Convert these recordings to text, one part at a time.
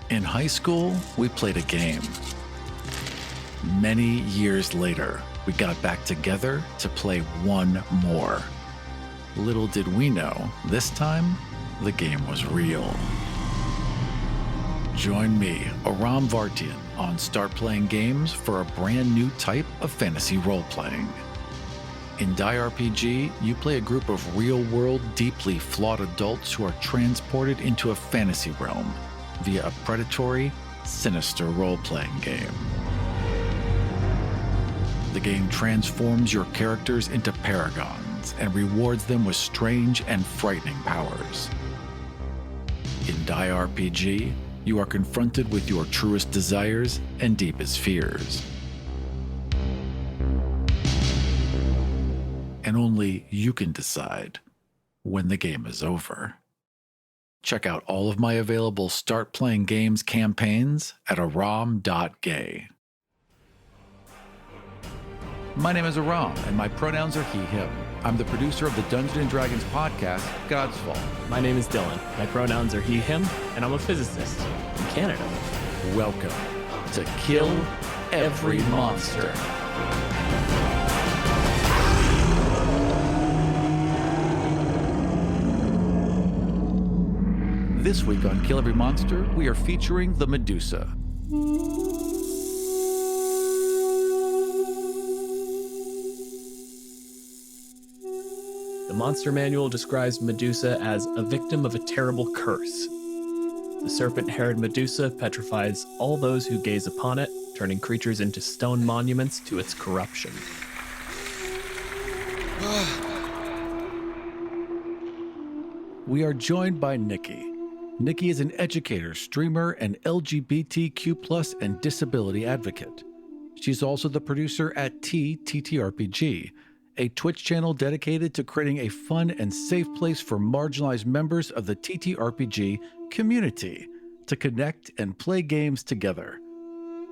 In high school, we played a game. Many years later, we got back together to play one more. Little did we know, this time, the game was real. Join me, Aram Vartian, on Start Playing Games for a brand new type of fantasy role-playing. In Die RPG, you play a group of real-world, deeply flawed adults who are transported into a fantasy realm via a predatory, sinister role-playing game. The game transforms your characters into paragons and rewards them with strange and frightening powers. In Die RPG, you are confronted with your truest desires and deepest fears. And only you can decide when the game is over. Check out all of my available Start Playing Games campaigns at aram.gay. My name is Aram, and my pronouns are he, him. I'm the producer of the Dungeons & Dragons podcast, God's Fall. My name is Dylan. My pronouns are he, him, and I'm a physicist in Canada. Welcome to Kill Every Monster. This week on Kill Every Monster, we are featuring the Medusa. The Monster Manual describes Medusa as a victim of a terrible curse. The serpent-haired Medusa petrifies all those who gaze upon it, turning creatures into stone monuments to its corruption. We are joined by Nikki. Nikki is an educator, streamer, and LGBTQ+ and disability advocate. She's also the producer at TTRPG, a Twitch channel dedicated to creating a fun and safe place for marginalized members of the TTRPG community to connect and play games together.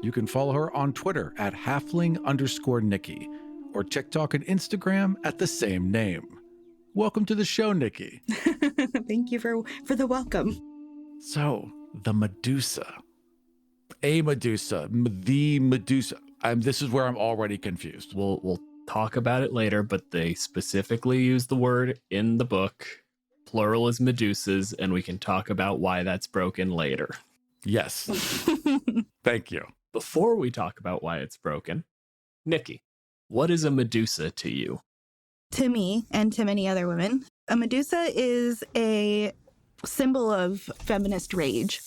You can follow her on Twitter at halfling_Nikki or TikTok and Instagram at the same name. Welcome to the show, Nikki. Thank you for the welcome. So, the Medusa. A Medusa. The Medusa. This is where I'm already confused. We'll talk about it later, but they specifically use the word in the book. Plural is Medusas, and we can talk about why that's broken later. Yes. Thank you. Before we talk about why it's broken, Nikki, what is a Medusa to you? To me, and to many other women, a Medusa is a symbol of feminist rage.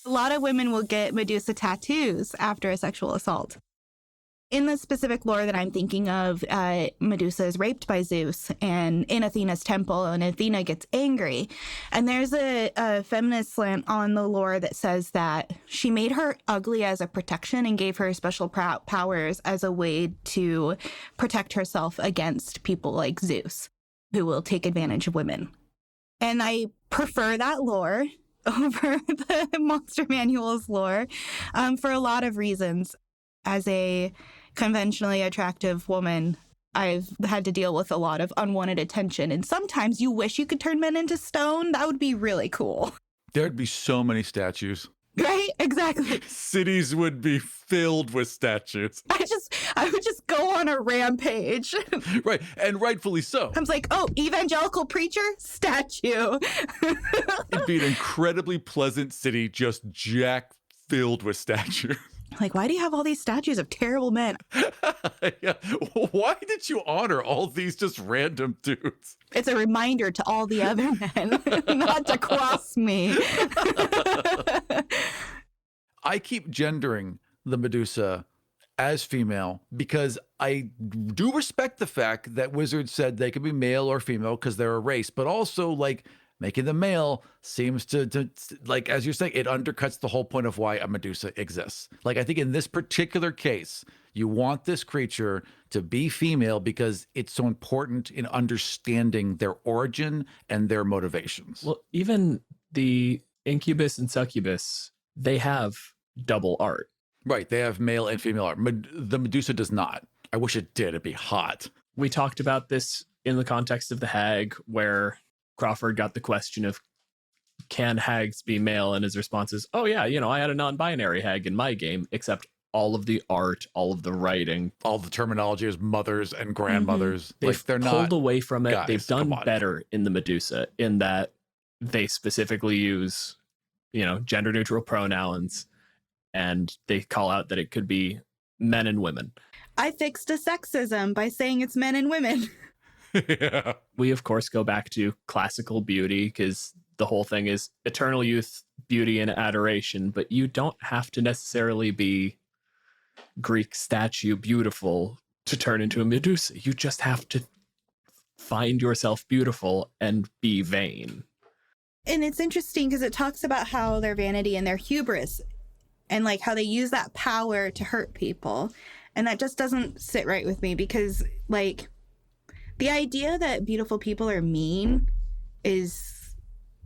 A lot of women will get Medusa tattoos after a sexual assault. In the specific lore that I'm thinking of, Medusa is raped by Zeus and in Athena's temple, and Athena gets angry. And there's a feminist slant on the lore that says that she made her ugly as a protection and gave her special powers as a way to protect herself against people like Zeus, who will take advantage of women. And I prefer that lore over the Monster Manual's lore for a lot of reasons. As a conventionally attractive woman, I've had to deal with a lot of unwanted attention. And sometimes you wish you could turn men into stone. That would be really cool. There'd be so many statues. Right? Exactly. Cities would be filled with statues. I would just go on a rampage. Right. And rightfully so. I was like, oh, evangelical preacher? Statue. It'd be an incredibly pleasant city, just filled with statues. Like, why do you have all these statues of terrible men? Yeah. Why did you honor all these just random dudes? It's a reminder to all the other men not to cross me. I keep gendering the Medusa as female because I do respect the fact that Wizards said they could be male or female because they're a race, but also, like, making them male seems to, like, as you're saying, it undercuts the whole point of why a Medusa exists. Like, I think in this particular case, you want this creature to be female because it's so important in understanding their origin and their motivations. Well, even the incubus and succubus, they have double art. Right. They have male and female art. The Medusa does not. I wish it did. It'd be hot. We talked about this in the context of the Hag, where Crawford got the question of, can hags be male? And his response is, oh yeah, I had a non-binary hag in my game, except all of the art, all of the writing, all the terminology is mothers and grandmothers. They've they're pulled not away from it. guys, They've done better in the Medusa in that they specifically use, gender neutral pronouns, and they call out that it could be men and women. I fixed a sexism by saying it's men and women. Yeah. We, of course, go back to classical beauty because the whole thing is eternal youth, beauty, and adoration. But you don't have to necessarily be Greek statue beautiful to turn into a Medusa. You just have to find yourself beautiful and be vain. And it's interesting because it talks about how their vanity and their hubris and like how they use that power to hurt people. And that just doesn't sit right with me because like the idea that beautiful people are mean is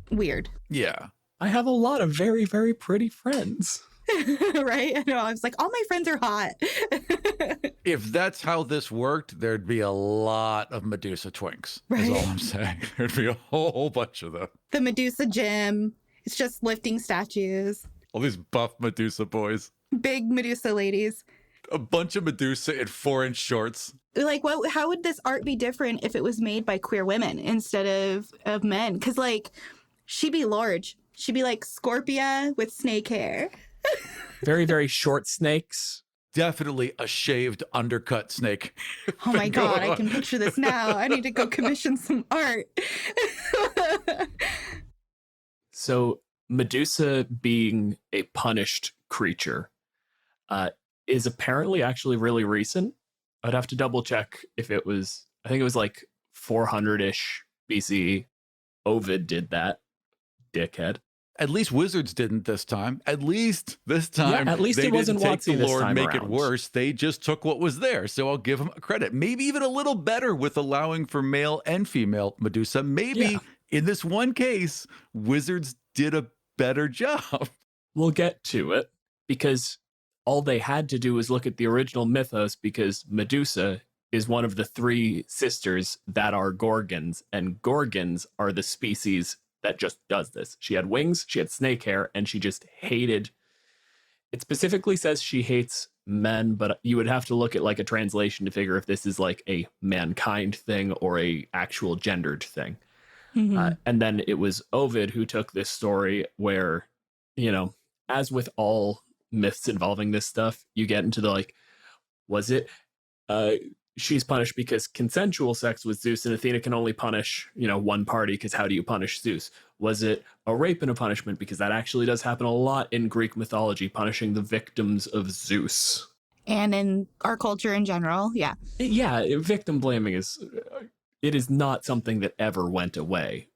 weird. Yeah. I have a lot of very, very pretty friends. Right? I know. I was like, all my friends are hot. If that's how this worked, there'd be a lot of Medusa twinks. Right. Is all I'm saying. There'd be a whole bunch of them. The Medusa gym. It's just lifting statues. All these buff Medusa boys. Big Medusa ladies. A bunch of Medusa in 4-inch shorts. Like, how would this art be different if it was made by queer women instead of men? Because, like, she'd be large. She'd be like Scorpia with snake hair. Very, very short snakes. Definitely a shaved, undercut snake. Oh my God, I can picture this now. I need to go commission some art. So Medusa being a punished creature is apparently actually really recent. I'd have to double check if it was, I think it was like 400-ish BCE. Ovid did that, dickhead. At least wizards didn't this time. At least this time. Yeah, at least they it wasn't didn't take WotC the this lore and time make it around. worse. They just took what was there. So I'll give them credit. Maybe even a little better with allowing for male and female Medusa. Maybe in this one case, wizards did a better job. We'll get to it because all they had to do was look at the original mythos because Medusa is one of the 3 sisters that are Gorgons, and Gorgons are the species that just does this. She had wings, she had snake hair, and she just hated. It specifically says she hates men, but you would have to look at like a translation to figure if this is like a mankind thing or a actual gendered thing. Mm-hmm. And then it was Ovid who took this story where, as with all myths involving this stuff, you get into the like, was it she's punished because consensual sex with Zeus and Athena can only punish, one party because how do you punish Zeus? Was it a rape and a punishment? Because that actually does happen a lot in Greek mythology, punishing the victims of Zeus. And in our culture in general, yeah. Yeah, victim blaming is not something that ever went away.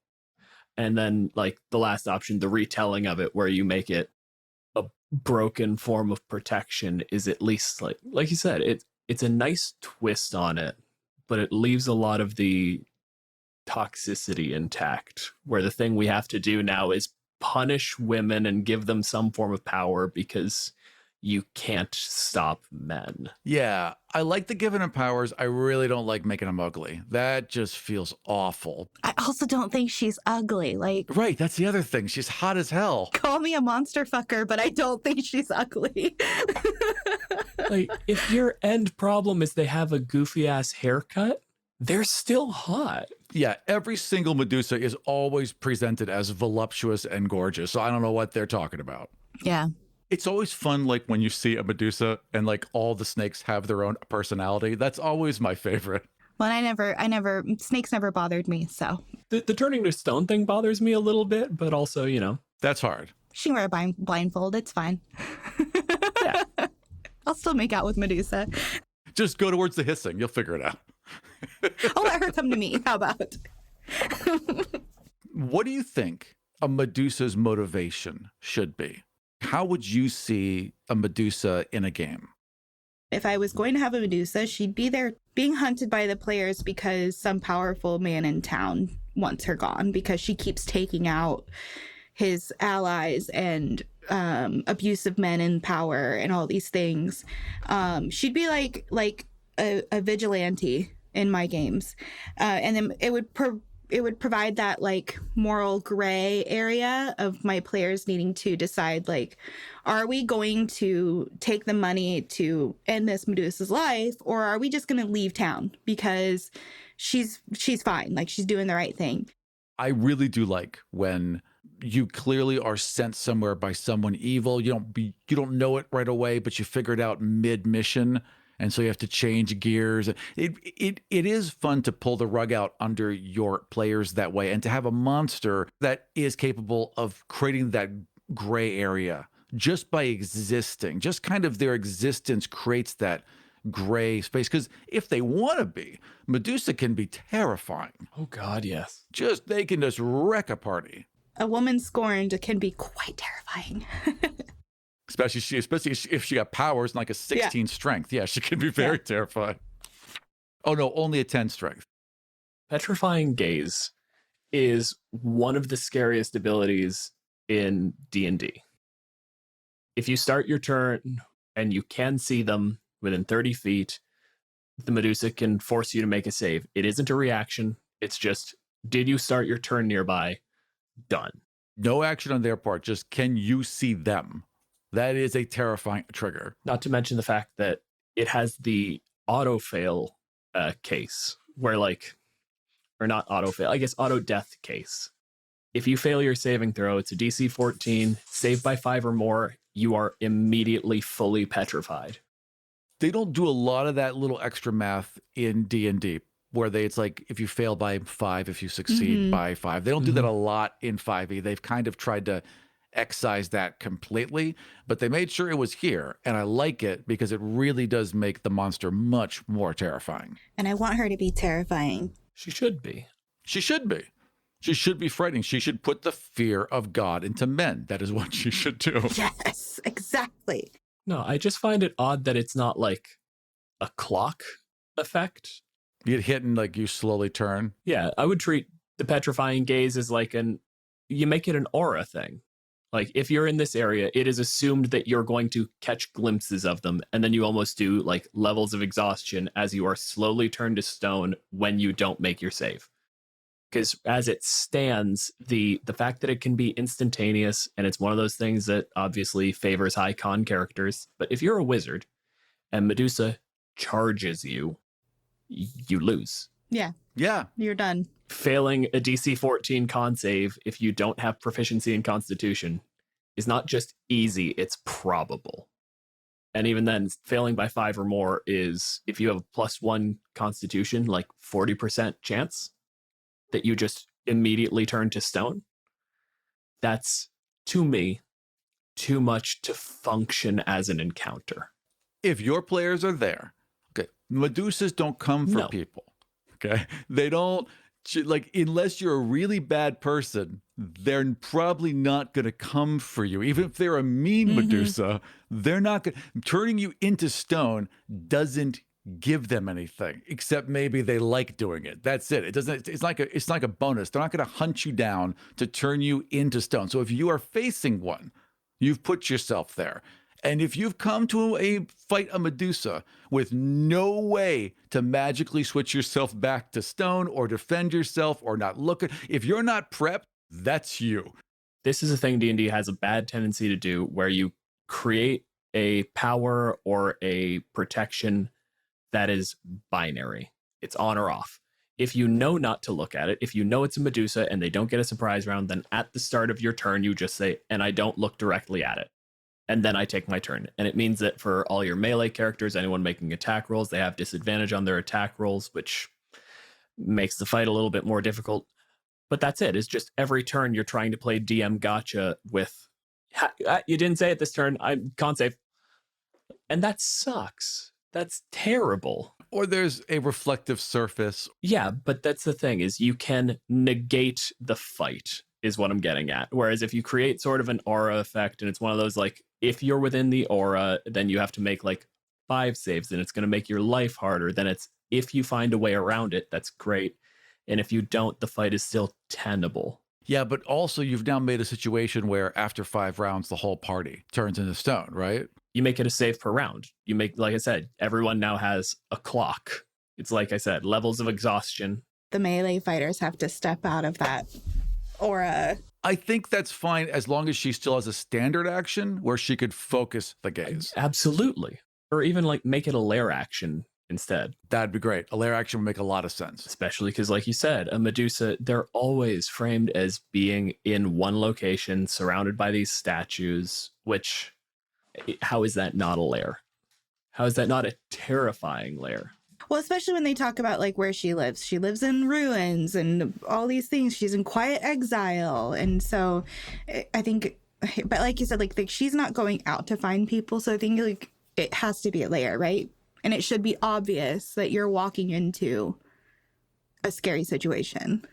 And then like the last option, the retelling of it where you make it a broken form of protection is at least like you said, it's a nice twist on it, but it leaves a lot of the toxicity intact, where the thing we have to do now is punish women and give them some form of power because you can't stop men. Yeah, I like the giving them powers. I really don't like making them ugly. That just feels awful. I also don't think she's ugly. Right, that's the other thing. She's hot as hell. Call me a monster fucker, but I don't think she's ugly. Like, if your end problem is they have a goofy ass haircut, they're still hot. Yeah, every single Medusa is always presented as voluptuous and gorgeous. So I don't know what they're talking about. Yeah. It's always fun, like when you see a Medusa and like all the snakes have their own personality. That's always my favorite. Well, snakes never bothered me, so. The turning to stone thing bothers me a little bit, but also, That's hard. She can wear a blindfold. It's fine. Yeah. I'll still make out with Medusa. Just go towards the hissing. You'll figure it out. I'll let her come to me. How about? What do you think a Medusa's motivation should be? How would you see a Medusa in a game? If I was going to have a Medusa, she'd be there being hunted by the players because some powerful man in town wants her gone because she keeps taking out his allies and abusive men in power and all these things. She'd be like a vigilante in my games. And then it would It would provide that like moral gray area of my players needing to decide, like, are we going to take the money to end this Medusa's life, or are we just going to leave town because she's fine, like she's doing the right thing. I really do like when you clearly are sent somewhere by someone evil. You don't know it right away, but you figure it out mid-mission, and so you have to change gears. It is fun to pull the rug out under your players that way, and to have a monster that is capable of creating that gray area just by existing. Just kind of their existence creates that gray space, because if they want to be, Medusa can be terrifying. Oh God, yes. They can just wreck a party. A woman scorned can be quite terrifying. Especially if she got powers like a 16 strength. Yeah, she can be very terrifying. Oh no, only a 10 strength. Petrifying gaze is one of the scariest abilities in D&D. If you start your turn and you can see them within 30 feet, the Medusa can force you to make a save. It isn't a reaction. It's just, did you start your turn nearby? Done. No action on their part. Just, can you see them? That is a terrifying trigger. Not to mention the fact that it has the auto-fail case, where like, or not auto-fail, I guess auto-death case. If you fail your saving throw, it's a DC 14, save by 5 or more, you are immediately fully petrified. They don't do a lot of that little extra math in D&D, where it's like, if you fail by 5, if you succeed by 5. They don't do that a lot in 5e. They've kind of tried to excise that completely, but they made sure it was here. And I like it because it really does make the monster much more terrifying. And I want her to be terrifying. She should be. She should be. She should be frightening. She should put the fear of God into men. That is what she should do. Yes, exactly. No, I just find it odd that it's not like a clock effect. You get hit and like you slowly turn. Yeah, I would treat the petrifying gaze as like you make it an aura thing. Like if you're in this area, it is assumed that you're going to catch glimpses of them. And then you almost do like levels of exhaustion as you are slowly turned to stone when you don't make your save. Because as it stands, the fact that it can be instantaneous, and it's one of those things that obviously favors high con characters. But if you're a wizard and Medusa charges you, you lose. Yeah. Yeah. You're done. Failing a DC 14 con save if you don't have proficiency in Constitution is not just easy, it's probable. And even then, failing by 5 or more is, if you have a +1 Constitution, like 40% chance that you just immediately turn to stone. That's, to me, too much to function as an encounter. If your players are there, okay, Medusas don't come for people. Okay, they don't, like, unless you're a really bad person, they're probably not going to come for you. Even if they're a mean Medusa, they're not going to. Turning you into stone doesn't give them anything, except maybe they like doing it. That's it. It doesn't. It's like a bonus. They're not going to hunt you down to turn you into stone. So if you are facing one, you've put yourself there. And if you've come to fight a Medusa with no way to magically switch yourself back to stone or defend yourself or not look at, if you're not prepped, that's you. This is a thing D&D has a bad tendency to do, where you create a power or a protection that is binary. It's on or off. If you know not to look at it, if you know it's a Medusa and they don't get a surprise round, then at the start of your turn, you just say, and I don't look directly at it. And then I take my turn. And it means that for all your melee characters, anyone making attack rolls, they have disadvantage on their attack rolls, which makes the fight a little bit more difficult. But that's it. It's just every turn you're trying to play DM gotcha with, you didn't say it this turn, I can't save. And that sucks. That's terrible. Or there's a reflective surface. Yeah, but that's the thing, is you can negate the fight, is what I'm getting at. Whereas if you create sort of an aura effect, and it's one of those, like, if you're within the aura, then you have to make like 5 saves, and it's going to make your life harder. Then it's, if you find a way around it, that's great. And if you don't, the fight is still tenable. Yeah, but also you've now made a situation where after 5 rounds, the whole party turns into stone, right? You make it a save per round. You make, like I said, everyone now has a clock. It's like I said, levels of exhaustion. the melee fighters have to step out of that aura. I think that's fine as long as she still has a standard action where she could focus the gaze. Absolutely. Or even like make it a lair action instead. That'd be great. A lair action would make a lot of sense. Especially because, like you said, a Medusa, they're always framed as being in one location, surrounded by these statues, which, how is that not a lair? How is that not a terrifying lair? Well, especially when they talk about like where she lives. She lives in ruins and all these things. She's in quiet exile. And so I think, but like you said, like she's not going out to find people. So I think like it has to be a lair, right? And it should be obvious that you're walking into a scary situation.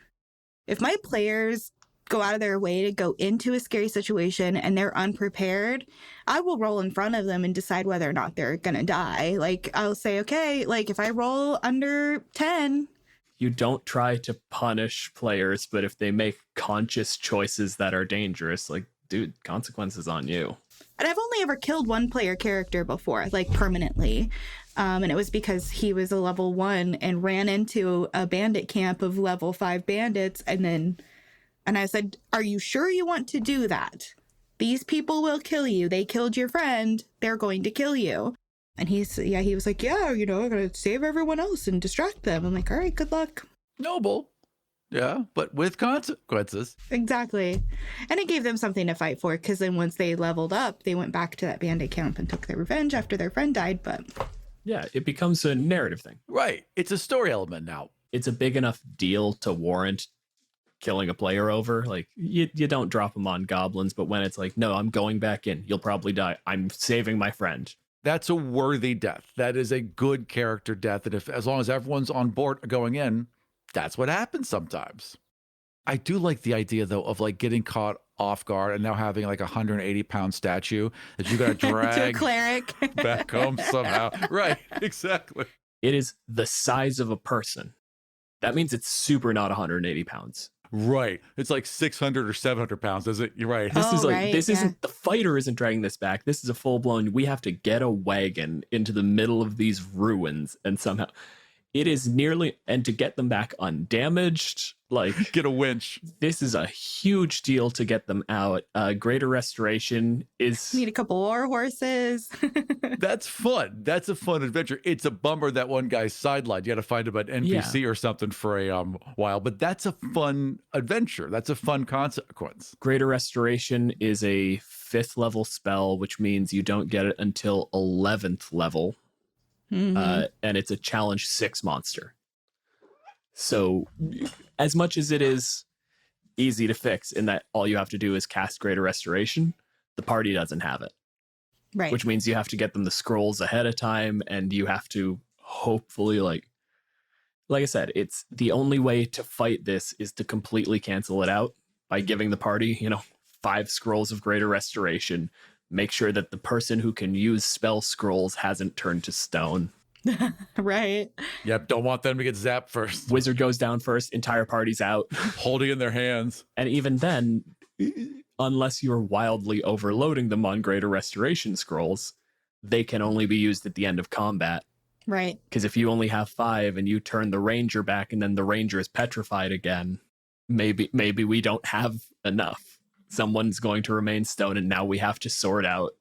If my players go out of their way to go into a scary situation and they're unprepared, I will roll in front of them and decide whether or not they're going to die. Like, I'll say, okay, like if I roll under 10. You don't try to punish players, but if they make conscious choices that are dangerous, like, dude, consequences on you. And I've only ever killed one player character before, like permanently. And it was because he was a level 1 and ran into a bandit camp of level 5 bandits. And I said, are you sure you want to do that? These people will kill you. They killed your friend. They're going to kill you. And he was like, yeah, I'm going to save everyone else and distract them. I'm like, all right, good luck. Noble. Yeah, but with consequences. Exactly. And it gave them something to fight for, because then once they leveled up, they went back to that bandit camp and took their revenge after their friend died. But yeah, it becomes a narrative thing. Right. It's a story element now. It's a big enough deal to warrant killing a player over. Like, you don't drop them on goblins, but when it's like, no, I'm going back in, you'll probably die, I'm saving my friend. That's a worthy death. That is a good character death. And as long as everyone's on board going in, that's what happens sometimes. I do like the idea, though, of like getting caught off guard and now having like a 180-pound statue that you got to drag to a cleric back home somehow. Right, exactly. It is the size of a person. That means it's super not 180 pounds. Right. It's like 600 or 700 pounds, is it? You're right. This isn't, the fighter isn't dragging this back. This is a full blown, we have to get a wagon into the middle of these ruins and somehow. It is nearly, and to get them back undamaged, like... Get a winch. This is a huge deal to get them out. Greater Restoration is... Need a couple war horses. That's fun. That's a fun adventure. It's a bummer that one guy's sidelined. You got to find him an NPC or something for a while, but that's a fun adventure. That's a fun consequence. Greater Restoration is a 5th level spell, which means you don't get it until 11th level. Mm-hmm. And it's a challenge 6 monster. So as much as it is easy to fix in that all you have to do is cast Greater Restoration, the party doesn't have it. Right. Which means you have to get them the scrolls ahead of time, and you have to hopefully, like I said, it's the only way to fight this is to completely cancel it out by giving the party, 5 scrolls of Greater Restoration. Make sure that the person who can use spell scrolls hasn't turned to stone. Right. Yep. Don't want them to get zapped first. Wizard goes down first. Entire party's out. Holding in their hands. And even then, unless you're wildly overloading them on Greater Restoration scrolls, they can only be used at the end of combat. Right. Because if you only have 5 and you turn the ranger back and then the ranger is petrified again, maybe we don't have enough. Someone's going to remain stone, and now we have to sort out,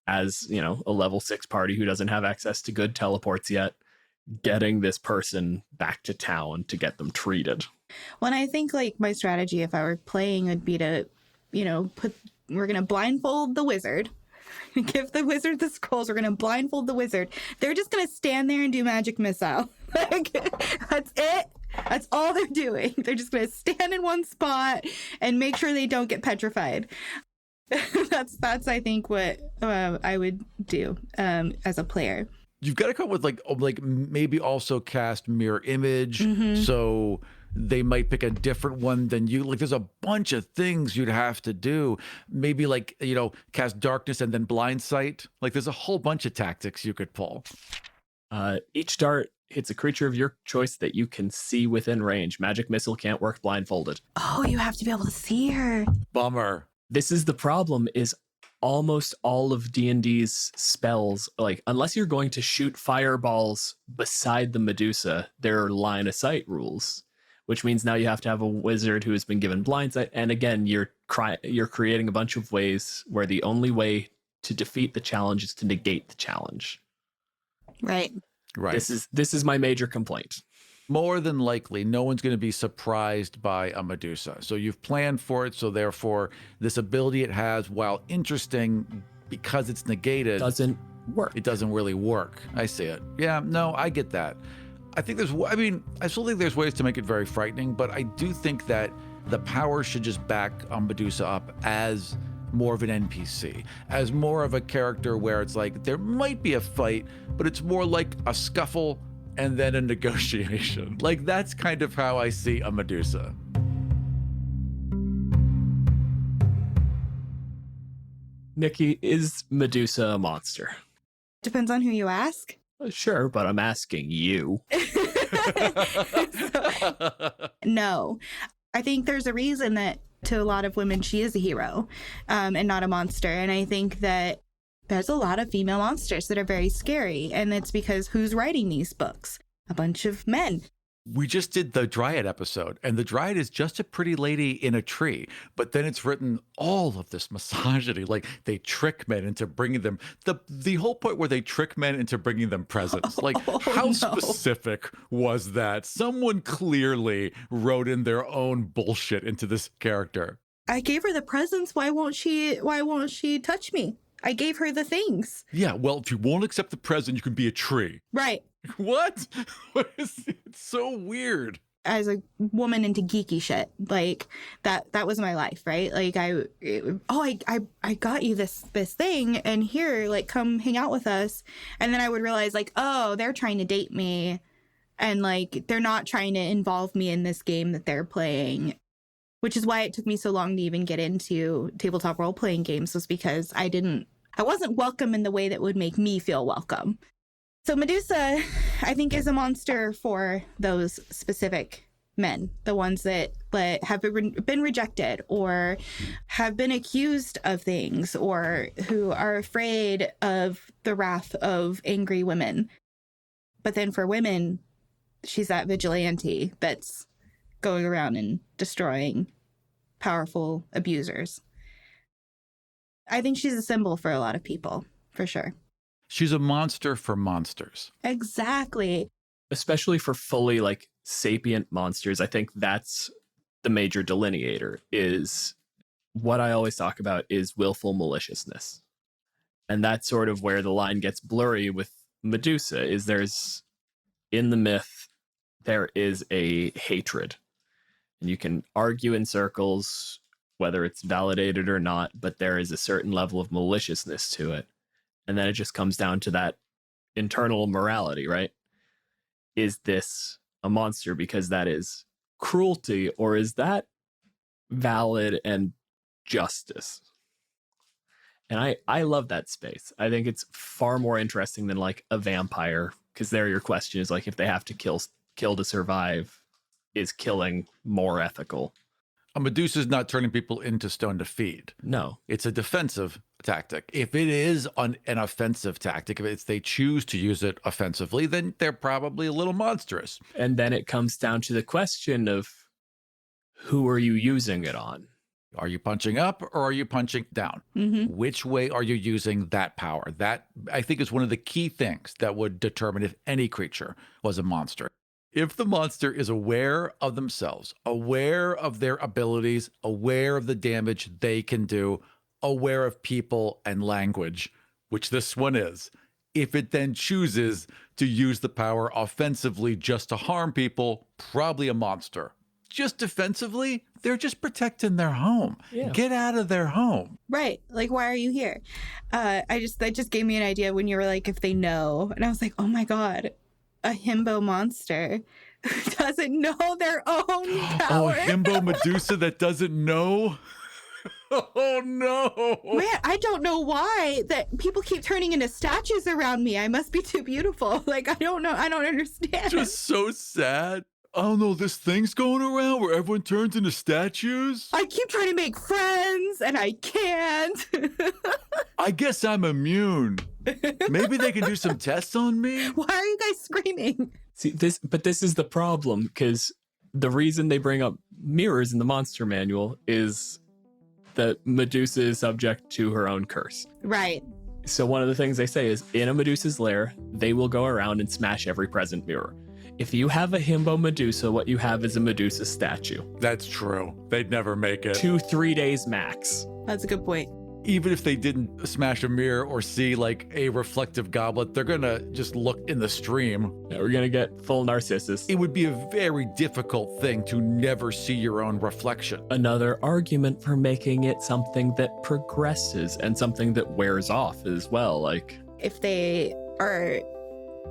as a level 6 party who doesn't have access to good teleports yet, getting this person back to town to get them treated. Well, and I think like my strategy, if I were playing, would be to, we're gonna blindfold the wizard, give the wizard the scrolls. We're gonna blindfold the wizard. They're just gonna stand there and do magic missile. Like, that's it. That's all they're doing. They're just going to stand in one spot and make sure they don't get petrified. That's I think what I would do as a player. You've got to come up with like maybe also cast mirror image. Mm-hmm. So they might pick a different one than you. Like, there's a bunch of things you'd have to do. Maybe cast darkness and then blind sight. Like, there's a whole bunch of tactics you could pull. Each dart hits a creature of your choice that you can see within range. Magic missile can't work blindfolded. Oh, you have to be able to see her. Bummer. This is the problem, is almost all of D&D's spells, like, unless you're going to shoot fireballs beside the Medusa, there are line of sight rules. which means now you have to have a wizard who has been given blindsight. And again, you're creating a bunch of ways where the only way to defeat the challenge is to negate the challenge. Right. Right. This is my major complaint. More than likely, no one's going to be surprised by a Medusa. So you've planned for it. So therefore, this ability it has, while interesting, because it's negated, Doesn't work. it doesn't really work. I see it. Yeah, no, I get that. I still think there's ways to make it very frightening, but I do think that the power should just back Medusa up as more of an NPC, as more of a character where it's like there might be a fight, but it's more like a scuffle and then a negotiation. Like, that's kind of how I see a Medusa. Nikki, is Medusa a monster? Depends on who you ask. Sure, but I'm asking you. No. I think there's a reason that to a lot of women, she is a hero and not a monster. And I think that there's a lot of female monsters that are very scary. And it's because who's writing these books? A bunch of men. We just did the Dryad episode, and the Dryad is just a pretty lady in a tree. But then it's written all of this misogyny, like they trick men into bringing them the whole point where they trick men into bringing them presents. Like, how specific was that? Someone clearly wrote in their own bullshit into this character. I gave her the presents. Why won't she touch me? I gave her the things. Yeah, well, if you won't accept the present, you can be a tree. Right. What? It's so weird. As a woman into geeky shit, like that was my life, right? Like I got you this thing, and here, like, come hang out with us. And then I would realize, like, oh, they're trying to date me, and like they're not trying to involve me in this game that they're playing. Which is why it took me so long to even get into tabletop role-playing games, was because I wasn't welcome in the way that would make me feel welcome. So Medusa, I think, is a monster for those specific men, the ones that have been rejected or have been accused of things, or who are afraid of the wrath of angry women. But then for women, she's that vigilante that's going around and destroying powerful abusers. I think she's a symbol for a lot of people, for sure. She's a monster for monsters. Exactly. Especially for fully, like, sapient monsters. I think that's the major delineator. Is what I always talk about is willful maliciousness. And that's sort of where the line gets blurry with Medusa, is in the myth, there is a hatred. And you can argue in circles whether it's validated or not, but there is a certain level of maliciousness to it. And then it just comes down to that internal morality, right? Is this a monster because that is cruelty, or is that valid and justice? And I love that space. I think it's far more interesting than, like, a vampire, because there your question is, like, if they have to kill to survive, is killing more ethical? A Medusa's not turning people into stone to feed. No. It's a defensive tactic. If it is an offensive tactic, if they choose to use it offensively, then they're probably a little monstrous. And then it comes down to the question of, who are you using it on? Are you punching up or are you punching down? Mm-hmm. Which way are you using that power? That, I think, is one of the key things that would determine if any creature was a monster. If the monster is aware of themselves, aware of their abilities, aware of the damage they can do, aware of people and language, which this one is, if it then chooses to use the power offensively just to harm people, probably a monster. Just defensively, they're just protecting their home. Yeah. Get out of their home. Right. Like, why are you here? That just gave me an idea when you were like, if they know. And I was like, oh my God, a himbo monster who doesn't know their own power. Oh, a himbo Medusa that doesn't know? Oh no. Man, I don't know why that people keep turning into statues around me. I must be too beautiful. Like, I don't know. I don't understand. Just so sad. Oh no, this thing's going around where everyone turns into statues? I keep trying to make friends and I can't. I guess I'm immune. Maybe they can do some tests on me? Why are you guys screaming? See, this is the problem, because The reason they bring up mirrors in the monster manual is that Medusa is subject to her own curse. Right. So one of the things they say is, in a Medusa's lair, they will go around and smash every present mirror. If you have a himbo Medusa, what you have is a Medusa statue. That's true. They'd never make it. 2-3 days max. That's a good point. Even if they didn't smash a mirror or see like a reflective goblet, they're gonna just look in the stream. Yeah, we're gonna get full Narcissus. It would be a very difficult thing to never see your own reflection. Another argument for making it something that progresses and something that wears off as well. Like, If they are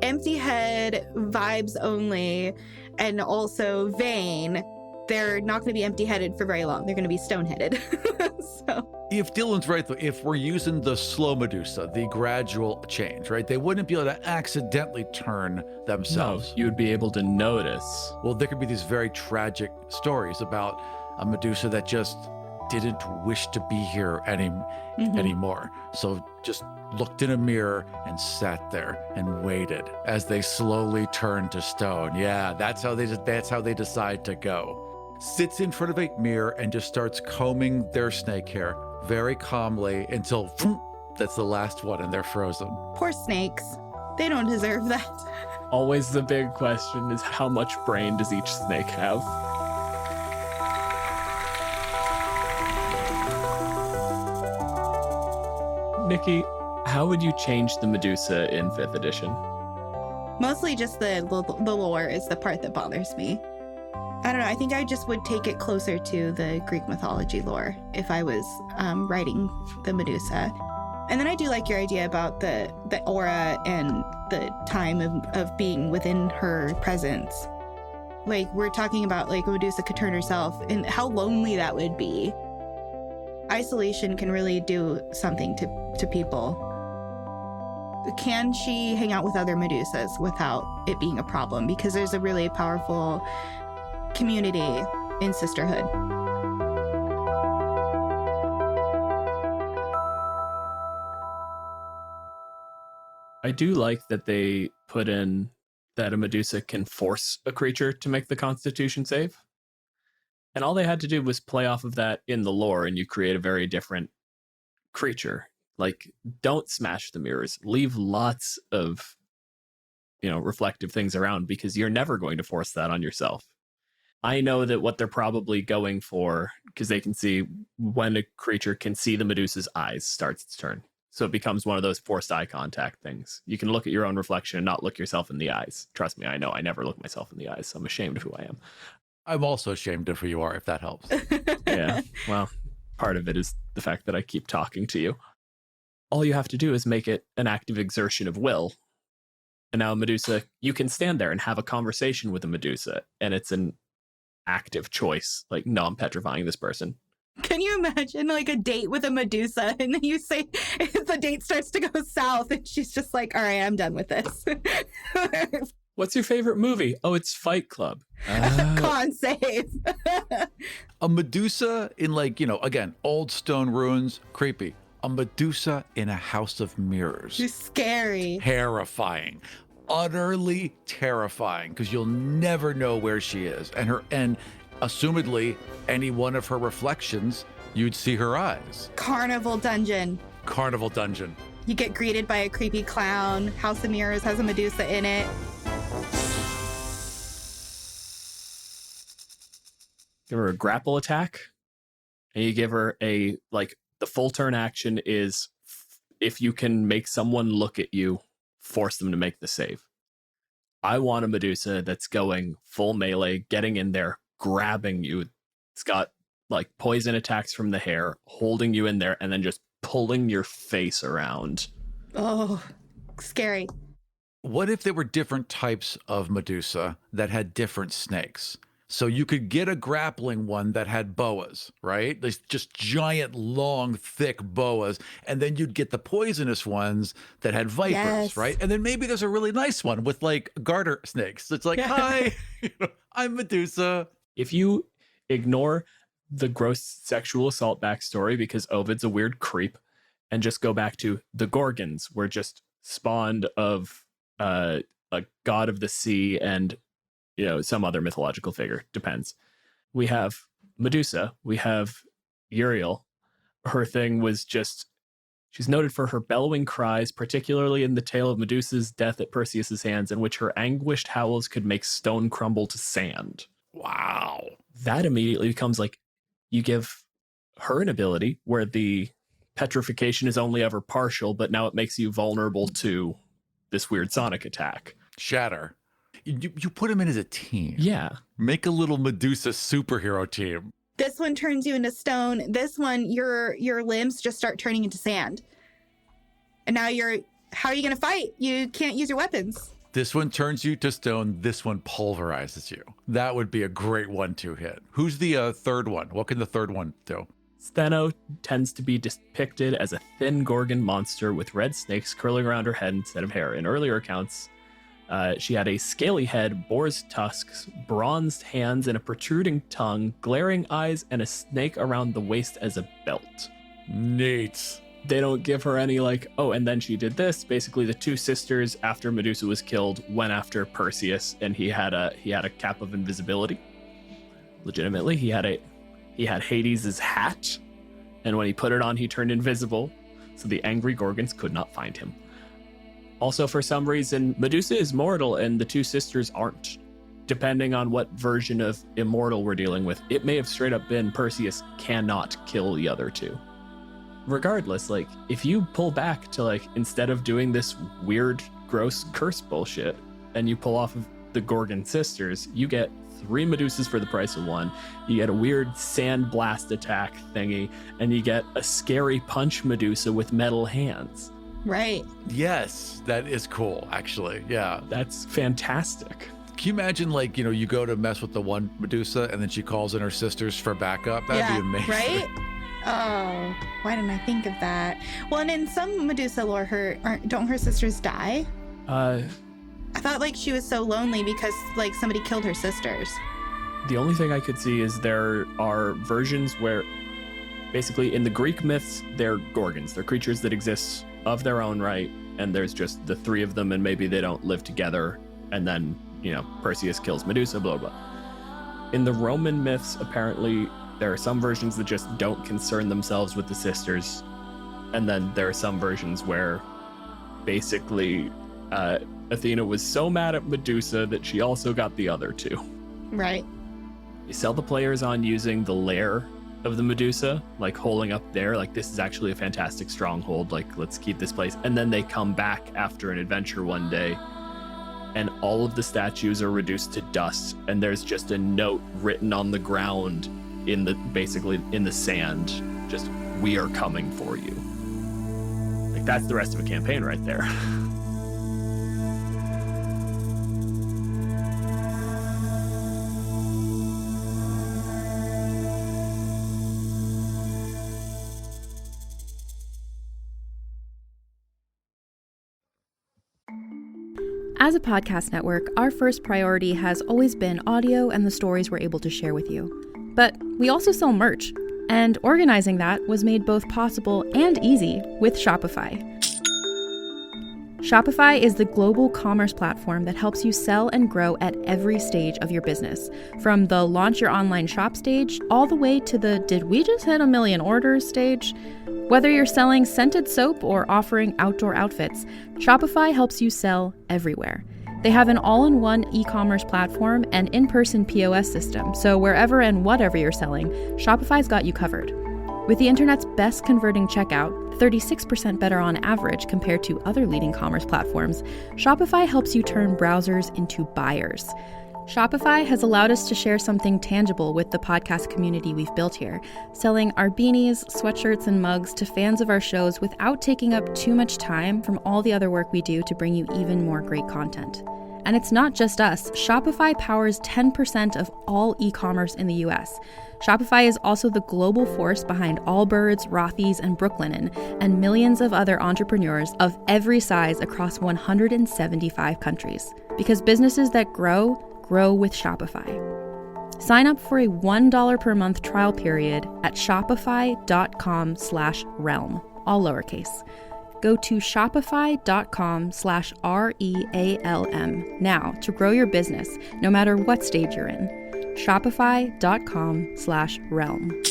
empty head, vibes only, and also vain, they're not going to be empty-headed for very long. They're going to be stone-headed. So If Dylan's right, though, if we're using the slow Medusa, the gradual change, right, they wouldn't be able to accidentally turn themselves. no, you would be able to notice. Well, there could be these very tragic stories about a Medusa that just didn't wish to be here anymore. So just looked in a mirror and sat there and waited as they slowly turned to stone. Yeah, that's how they decide to go. Sits in front of a mirror and just starts combing their snake hair very calmly until that's the last one and they're frozen. poor snakes. They don't deserve that. Always the big question is, how much brain does each snake have? Nikki, how would you change the Medusa in 5th edition? Mostly just the lore is the part that bothers me. I don't know. I think I just would take it closer to the Greek mythology lore if I was writing the Medusa. And then I do like your idea about the aura and the time of being within her presence. Like, we're talking about, like, Medusa could turn herself and how lonely that would be. Isolation can really do something to people. Can she hang out with other Medusas without it being a problem? Because there's a really powerful community in sisterhood. I do like that they put in that a Medusa can force a creature to make the Constitution save. And all they had to do was play off of that in the lore, and you create a very different creature. Like, don't smash the mirrors. Leave lots of, reflective things around, because you're never going to force that on yourself. I know that what they're probably going for, because they can see when a creature can see the Medusa's eyes, starts its turn. So it becomes one of those forced eye contact things. You can look at your own reflection and not look yourself in the eyes. Trust me, I know. I never look myself in the eyes. So I'm ashamed of who I am. I'm also ashamed of who you are, if that helps. Yeah, well, part of it is the fact that I keep talking to you. All you have to do is make it an active exertion of will. And now Medusa, you can stand there and have a conversation with a Medusa, and it's an active choice. Like, no, I'm petrifying this person. Can you imagine like a date with a Medusa and then you say the date starts to go south and she's just like, all right, I'm done with this. What's your favorite movie? Oh, it's Fight Club. Con save. A Medusa in, like, again, old stone ruins, creepy. A Medusa in a house of mirrors. She's scary. Terrifying. Utterly terrifying, because you'll never know where she is. And assumedly, any one of her reflections, you'd see her eyes. Carnival dungeon. Carnival dungeon. You get greeted by a creepy clown. House of Mirrors has a Medusa in it. Give her a grapple attack, and you give her the full turn action is, if you can make someone look at you, force them to make the save. I want a Medusa that's going full melee, getting in there, grabbing you. It's got like poison attacks from the hair, holding you in there, and then just pulling your face around. Oh, scary. What if there were different types of Medusa that had different snakes? So you could get a grappling one that had boas, right? There's just giant, long, thick boas. And then you'd get the poisonous ones that had vipers, Yes. right? And then maybe there's a really nice one with like garter snakes. It's like, hi, I'm Medusa. If you ignore the gross sexual assault backstory because Ovid's a weird creep, and just go back to the Gorgons were just spawned of a god of the sea and some other mythological figure. Depends. We have Medusa. We have Uriel. Her thing was just, she's noted for her bellowing cries, particularly in the tale of Medusa's death at Perseus's hands, in which her anguished howls could make stone crumble to sand. Wow. That immediately becomes like, you give her an ability where the petrification is only ever partial, but now it makes you vulnerable to this weird sonic attack. Shatter. You put him in as a team. Yeah. Make a little Medusa superhero team. This one turns you into stone. This one, your limbs just start turning into sand. And now how are you going to fight? You can't use your weapons. This one turns you to stone. This one pulverizes you. That would be a great 1-2 hit. Who's the third one? What can the third one do? Stheno tends to be depicted as a thin Gorgon monster with red snakes curling around her head instead of hair. In earlier accounts, she had a scaly head, boar's tusks, bronzed hands, and a protruding tongue, glaring eyes, and a snake around the waist as a belt. Neat. They don't give her any and then she did this. Basically, the two sisters, after Medusa was killed, went after Perseus, and he had a cap of invisibility. Legitimately, he had Hades' hat, and when he put it on, he turned invisible, so the angry Gorgons could not find him. Also, for some reason, Medusa is mortal, and the two sisters aren't. Depending on what version of immortal we're dealing with, it may have straight up been Perseus cannot kill the other two. Regardless, if you pull back to, instead of doing this weird, gross curse bullshit, and you pull off of the Gorgon sisters, you get 3 Medusas for the price of 1. You get a weird sand blast attack thingy, and you get a scary punch Medusa with metal hands. Right. Yes, that is cool, actually. Yeah. That's fantastic. Can you imagine, you go to mess with the one Medusa, and then she calls in her sisters for backup? That'd be amazing. Right? Oh, why didn't I think of that? Well, and in some Medusa lore, don't her sisters die? I thought she was so lonely because somebody killed her sisters. The only thing I could see is there are versions where basically in the Greek myths, they're Gorgons. They're creatures that exist of their own right, and there's just the 3 of them, and maybe they don't live together, and then, Perseus kills Medusa, blah, blah. In the Roman myths, apparently, there are some versions that just don't concern themselves with the sisters, and then there are some versions where basically Athena was so mad at Medusa that she also got the other 2. Right. You sell the players on using the lair of the Medusa, holding up there, this is actually a fantastic stronghold, let's keep this place. And then they come back after an adventure one day, and all of the statues are reduced to dust, and there's just a note written on the ground in the sand, just, "We are coming for you." That's the rest of a campaign right there. As a podcast network, our first priority has always been audio and the stories we're able to share with you. But we also sell merch, and organizing that was made both possible and easy with Shopify. Shopify is the global commerce platform that helps you sell and grow at every stage of your business, from the launch your online shop stage all the way to the "did we just hit 1 million orders" stage. Whether you're selling scented soap or offering outdoor outfits, Shopify helps you sell everywhere. They have an all-in-one e-commerce platform and in-person POS system, so wherever and whatever you're selling, Shopify's got you covered. With the internet's best converting checkout, 36% better on average compared to other leading commerce platforms, Shopify helps you turn browsers into buyers. Shopify has allowed us to share something tangible with the podcast community we've built here, selling our beanies, sweatshirts, and mugs to fans of our shows without taking up too much time from all the other work we do to bring you even more great content. And it's not just us. Shopify powers 10% of all e-commerce in the US. Shopify is also the global force behind Allbirds, Rothy's, and Brooklinen, and millions of other entrepreneurs of every size across 175 countries. Because businesses that grow with Shopify. Sign up for a $1 per month trial period at shopify.com/realm, all lowercase. Go to shopify.com/REALM now to grow your business, no matter what stage you're in. Shopify.com/realm.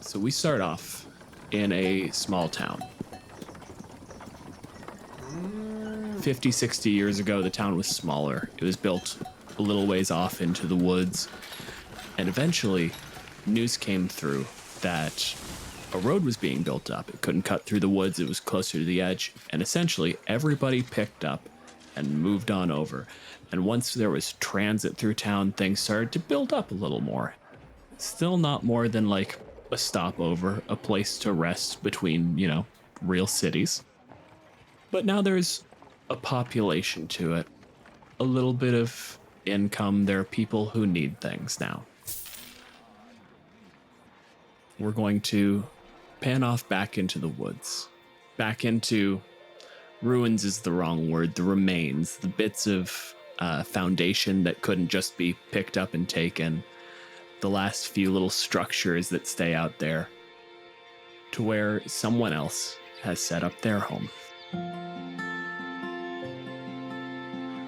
So we start off in a small town. 50, 60 years ago, the town was smaller. It was built a little ways off into the woods. And eventually, news came through that a road was being built up. It couldn't cut through the woods. It was closer to the edge. And essentially, everybody picked up and moved on over. And once there was transit through town, things started to build up a little more. Still not more than like a stopover, a place to rest between, real cities. But now there's a population to it, a little bit of income. There are people who need things now. We're going to pan off back into the woods, back into ruins is the wrong word, the remains, the bits of foundation that couldn't just be picked up and taken. The last few little structures that stay out there to where someone else has set up their home.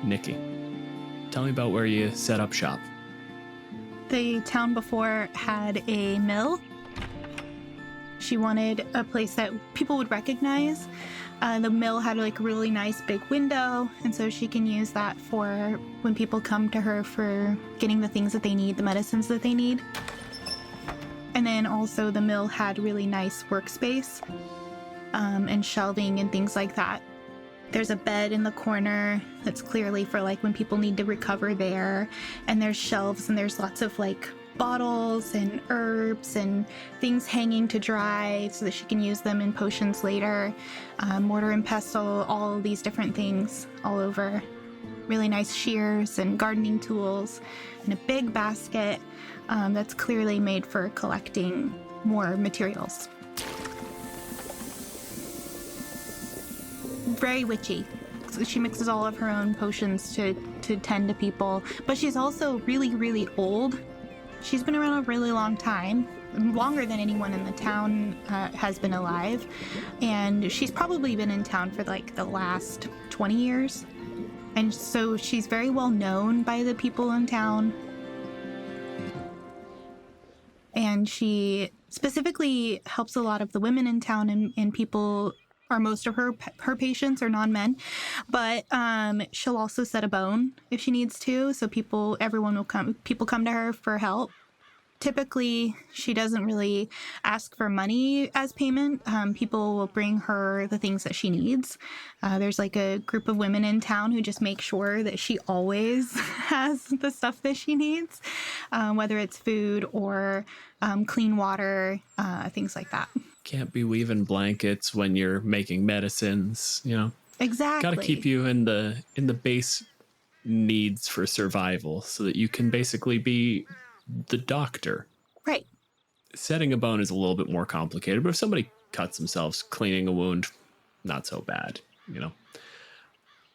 Nikki, tell me about where you set up shop. The town before had a mill. She wanted a place that people would recognize. The mill had like a really nice big window, and so she can use that for when people come to her for getting the things that they need, the medicines that they need. And then also the mill had really nice workspace and shelving and things like that. There's a bed in the corner that's clearly for like when people need to recover there, and there's shelves and there's lots of like bottles and herbs and things hanging to dry so that she can use them in potions later. Mortar and pestle, all of these different things all over. Really nice shears and gardening tools, and a big basket that's clearly made for collecting more materials. Very witchy. So she mixes all of her own potions to tend to people, but she's also really, really old. She's been around a really long time, longer than anyone in the town has been alive. And she's probably been in town for like the last 20 years. And so she's very well known by the people in town. And she specifically helps a lot of the women in town, and people, or most of her patients are non-men, but she'll also set a bone if she needs to. So people come to her for help. Typically, she doesn't really ask for money as payment. People will bring her the things that she needs. There's like a group of women in town who just make sure that she always has the stuff that she needs, whether it's food or clean water, things like that. Can't be weaving blankets when you're making medicines, Exactly. Got to keep you in the base needs for survival so that you can basically be the doctor. Right. Setting a bone is a little bit more complicated, but if somebody cuts themselves, cleaning a wound, not so bad,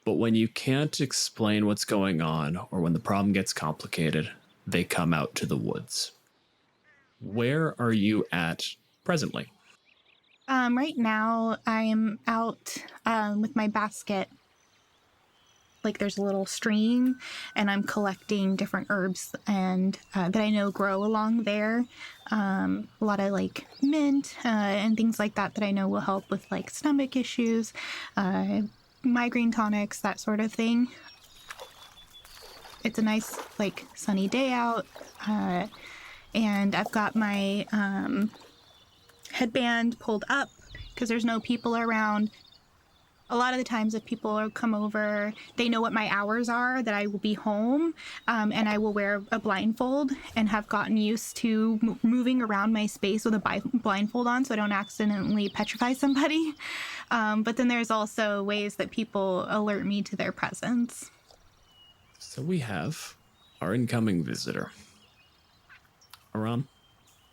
But when you can't explain what's going on, or when the problem gets complicated, they come out to the woods. Where are you at presently? Right now, I am out with my basket. Like there's a little stream, and I'm collecting different herbs and that I know grow along there. A lot of like mint and things like that I know will help with like stomach issues, migraine tonics, that sort of thing. It's a nice like sunny day out, and I've got my headband pulled up because there's no people around. A lot of the times if people come over, they know what my hours are, that I will be home, and I will wear a blindfold and have gotten used to moving around my space with a blindfold on so I don't accidentally petrify somebody. But then there's also ways that people alert me to their presence. So we have our incoming visitor. Aram,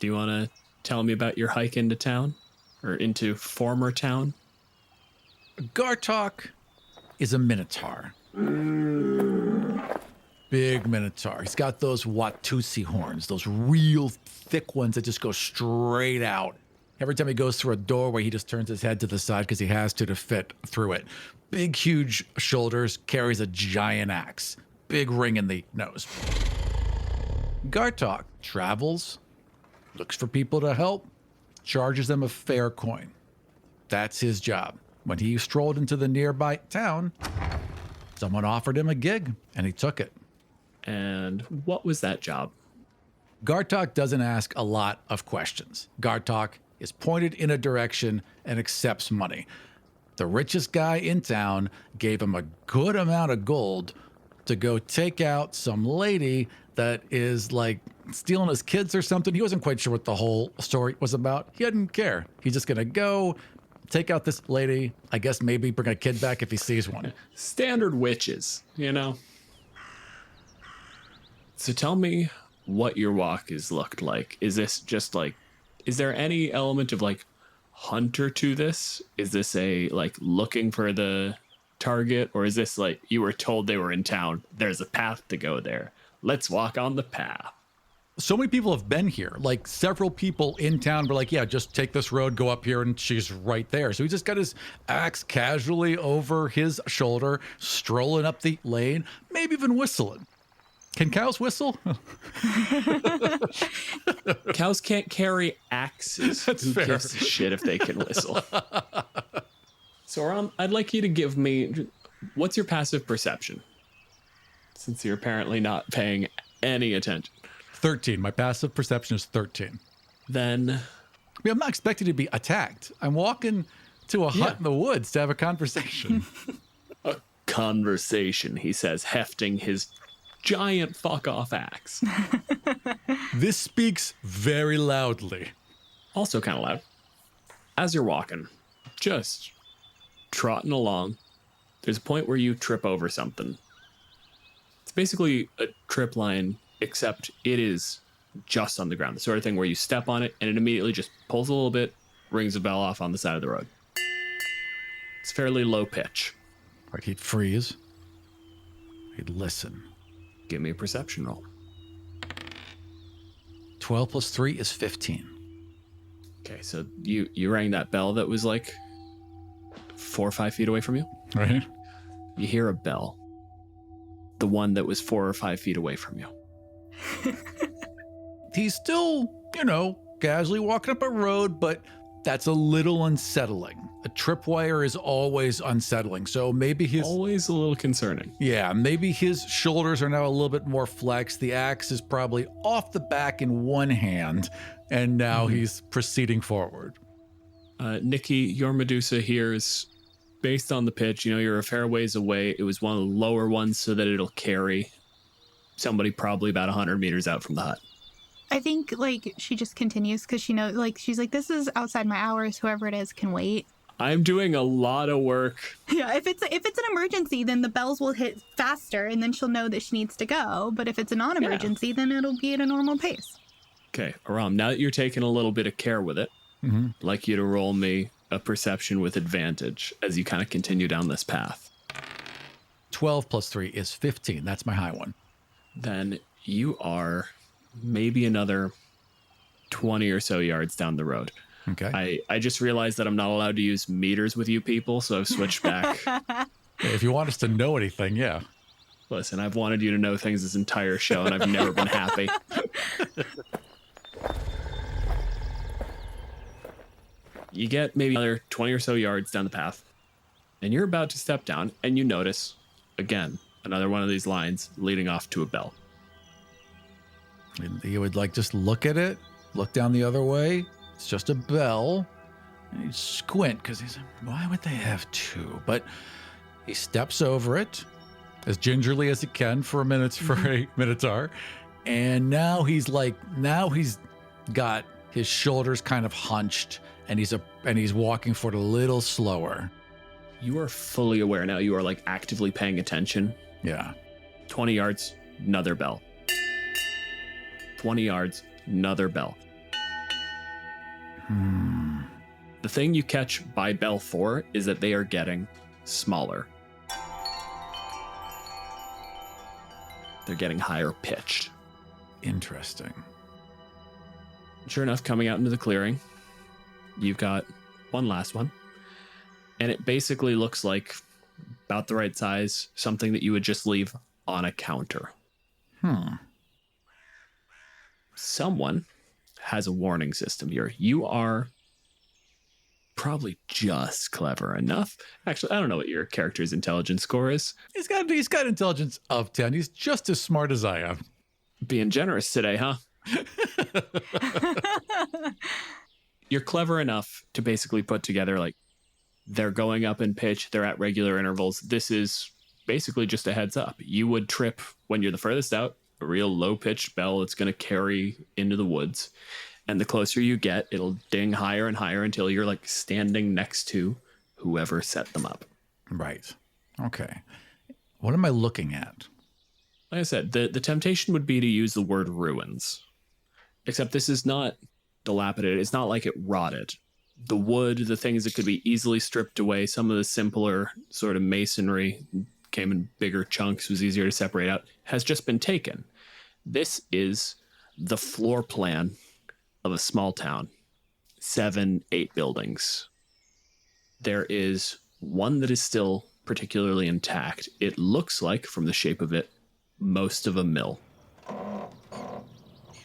do you want to tell me about your hike into town? Or into former town? Gartok is a minotaur. Big minotaur. He's got those Watusi horns, those real thick ones that just go straight out. Every time he goes through a doorway, he just turns his head to the side because he has to fit through it. Big, huge shoulders, carries a giant axe. Big ring in the nose. Gartok travels, looks for people to help, charges them a fair coin. That's his job. When he strolled into the nearby town, someone offered him a gig, and he took it. And what was that job? Gartok doesn't ask a lot of questions. Gartok is pointed in a direction and accepts money. The richest guy in town gave him a good amount of gold to go take out some lady that is like stealing his kids or something. He wasn't quite sure what the whole story was about. He didn't care. He's just going to go take out this lady. I guess maybe bring a kid back if he sees one. Standard witches, you know? So tell me what your walk has looked like. Is this just like, is there any element of like hunter to this? Is this a like looking for the target? Or is this like you were told they were in town, there's a path to go there, let's walk on the path? So many people have been here. Like several people in town were like, yeah, just take this road, go up here, and she's right there. So he just got his axe casually over his shoulder, strolling up the lane, maybe even whistling. Can cows whistle? Cows can't carry axes. That's Who fair. gives a shit if they can whistle? So Aram, I'd like you to give me, what's your passive perception? Since you're apparently not paying any attention. 13. My passive perception is 13. Then I mean, I'm not expecting to be attacked. I'm walking to a hut in the woods to have a conversation. a conversation, he says, hefting his giant fuck off axe. This speaks very loudly. Also kind of loud. As you're walking, just trotting along, there's a point where you trip over something. It's basically a trip line, except it is just on the ground. The sort of thing where you step on it and it immediately just pulls a little bit, rings a bell off on the side of the road. It's fairly low pitch. Right, he'd freeze. He'd listen. Give me a perception roll. 12 plus 3 is 15. Okay, so you rang that bell that was like 4 or 5 feet away from you. Right. You hear a bell. The one that was 4 or 5 feet away from you. He's still, casually walking up a road, but that's a little unsettling. A tripwire is always unsettling. So maybe Always a little concerning. Yeah, maybe his shoulders are now a little bit more flexed. The axe is probably off the back in one hand, and now he's proceeding forward. Nikki, your Medusa here is based on the pitch. You're a fair ways away. It was one of the lower ones so that it'll carry somebody probably about 100 meters out from the hut. I think, she just continues because she knows, she's like, this is outside my hours. Whoever it is can wait. I'm doing a lot of work. Yeah, if it's an emergency, then the bells will hit faster, and then she'll know that she needs to go. But if it's a non-emergency, then it'll be at a normal pace. Okay, Aram, now that you're taking a little bit of care with it, I'd like you to roll me a perception with advantage as you kind of continue down this path. 12 plus 3 is 15. That's my high one. Then you are maybe another 20 or so yards down the road. Okay. I just realized that I'm not allowed to use meters with you people, so I've switched back. If you want us to know anything, yeah. Listen, I've wanted you to know things this entire show, and I've never been happy. You get maybe another 20 or so yards down the path, and you're about to step down, and you notice, again, another one of these lines leading off to a bell. And he would just look at it, look down the other way. It's just a bell. And he'd squint because he's like, why would they have two? But he steps over it as gingerly as he can for a minotaur. And now he's got his shoulders kind of hunched and he's walking forward a little slower. You are fully aware now. You are actively paying attention. Yeah. 20 yards, another bell. 20 yards, another bell. The thing you catch by Bell 4 is that they are getting smaller. They're getting higher pitched. Interesting. Sure enough, coming out into the clearing, you've got one last one. And it basically looks like about the right size, something that you would just leave on a counter. Someone has a warning system here. You are probably just clever enough. Actually, I don't know what your character's intelligence score is. He's got intelligence of 10. He's just as smart as I am. Being generous today, huh? You're clever enough to basically put together, like, they're going up in pitch, they're at regular intervals. This is basically just a heads up. You would trip when you're the furthest out, a real low-pitched bell that's going to carry into the woods. And the closer you get, it'll ding higher and higher until you're, like, standing next to whoever set them up. Right. Okay. What am I looking at? Like I said, the temptation would be to use the word ruins. Except this is not dilapidated. It's not like it rotted. The wood, the things that could be easily stripped away, some of the simpler sort of masonry came in bigger chunks, was easier to separate out, has just been taken. This is the floor plan of a small town. 7, 8 buildings. There is one that is still particularly intact. It looks like, from the shape of it, most of a mill.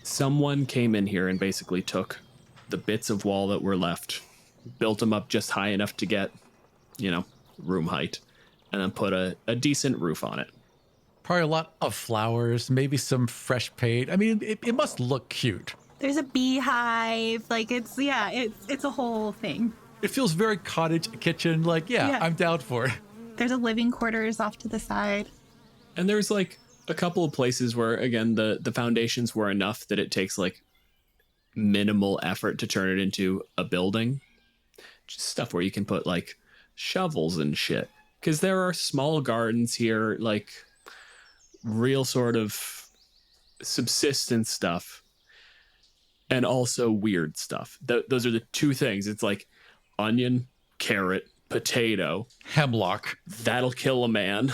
Someone came in here and basically took the bits of wall that were left, built them up just high enough to get, room height, and then put a decent roof on it. Probably a lot of flowers, maybe some fresh paint. I mean, it must look cute. There's a beehive. Like, it's a whole thing. It feels very cottage kitchen. Like, yeah, I'm down for it. There's a living quarters off to the side. And there's, like, a couple of places where, again, the foundations were enough that it takes, like, minimal effort to turn it into a building. Just stuff where you can put, like, shovels and shit. Because there are small gardens here, like, real sort of subsistence stuff. And also weird stuff. Those are the two things. It's like onion, carrot, potato. Hemlock. That'll kill a man.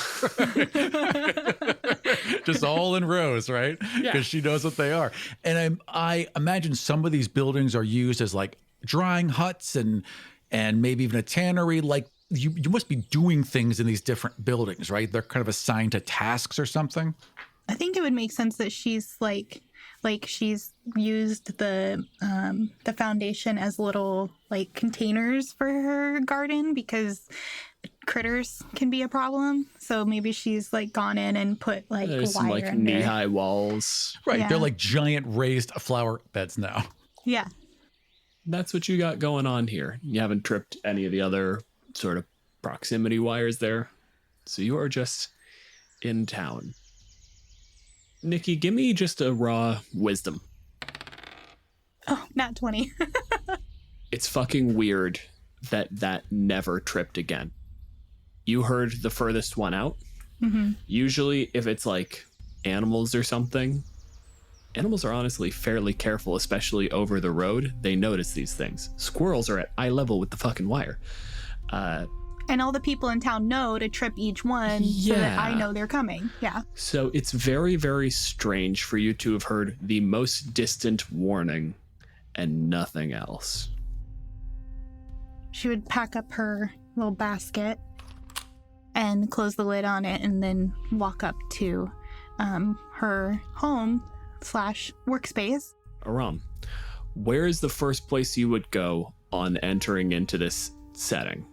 Just all in rows, right? Because she knows what they are. And I imagine some of these buildings are used as like drying huts and maybe even a tannery. Like you must be doing things in these different buildings, right? They're kind of assigned to tasks or something. I think it would make sense that she's like she's used the foundation as little like containers for her garden because critters can be a problem. So maybe she's like gone in and put like there's wire some like under. knee-high walls. Right. Yeah. They're like giant raised flower beds now. Yeah. That's what you got going on here. You haven't tripped any of the other sort of proximity wires there. So you are just in town. Nikki, give me just a raw wisdom. Oh, not 20. It's fucking weird that never tripped again. You heard the furthest one out. Mm-hmm. Usually if it's like animals or something, animals are honestly fairly careful, especially over the road. They notice these things. Squirrels are at eye level with the fucking wire. And all the people in town know to trip each one so that I know they're coming. Yeah. So it's very, very strange for you to have heard the most distant warning and nothing else. She would pack up her little basket and close the lid on it and then walk up to her home/workspace. Aram, where is the first place you would go on entering into this setting?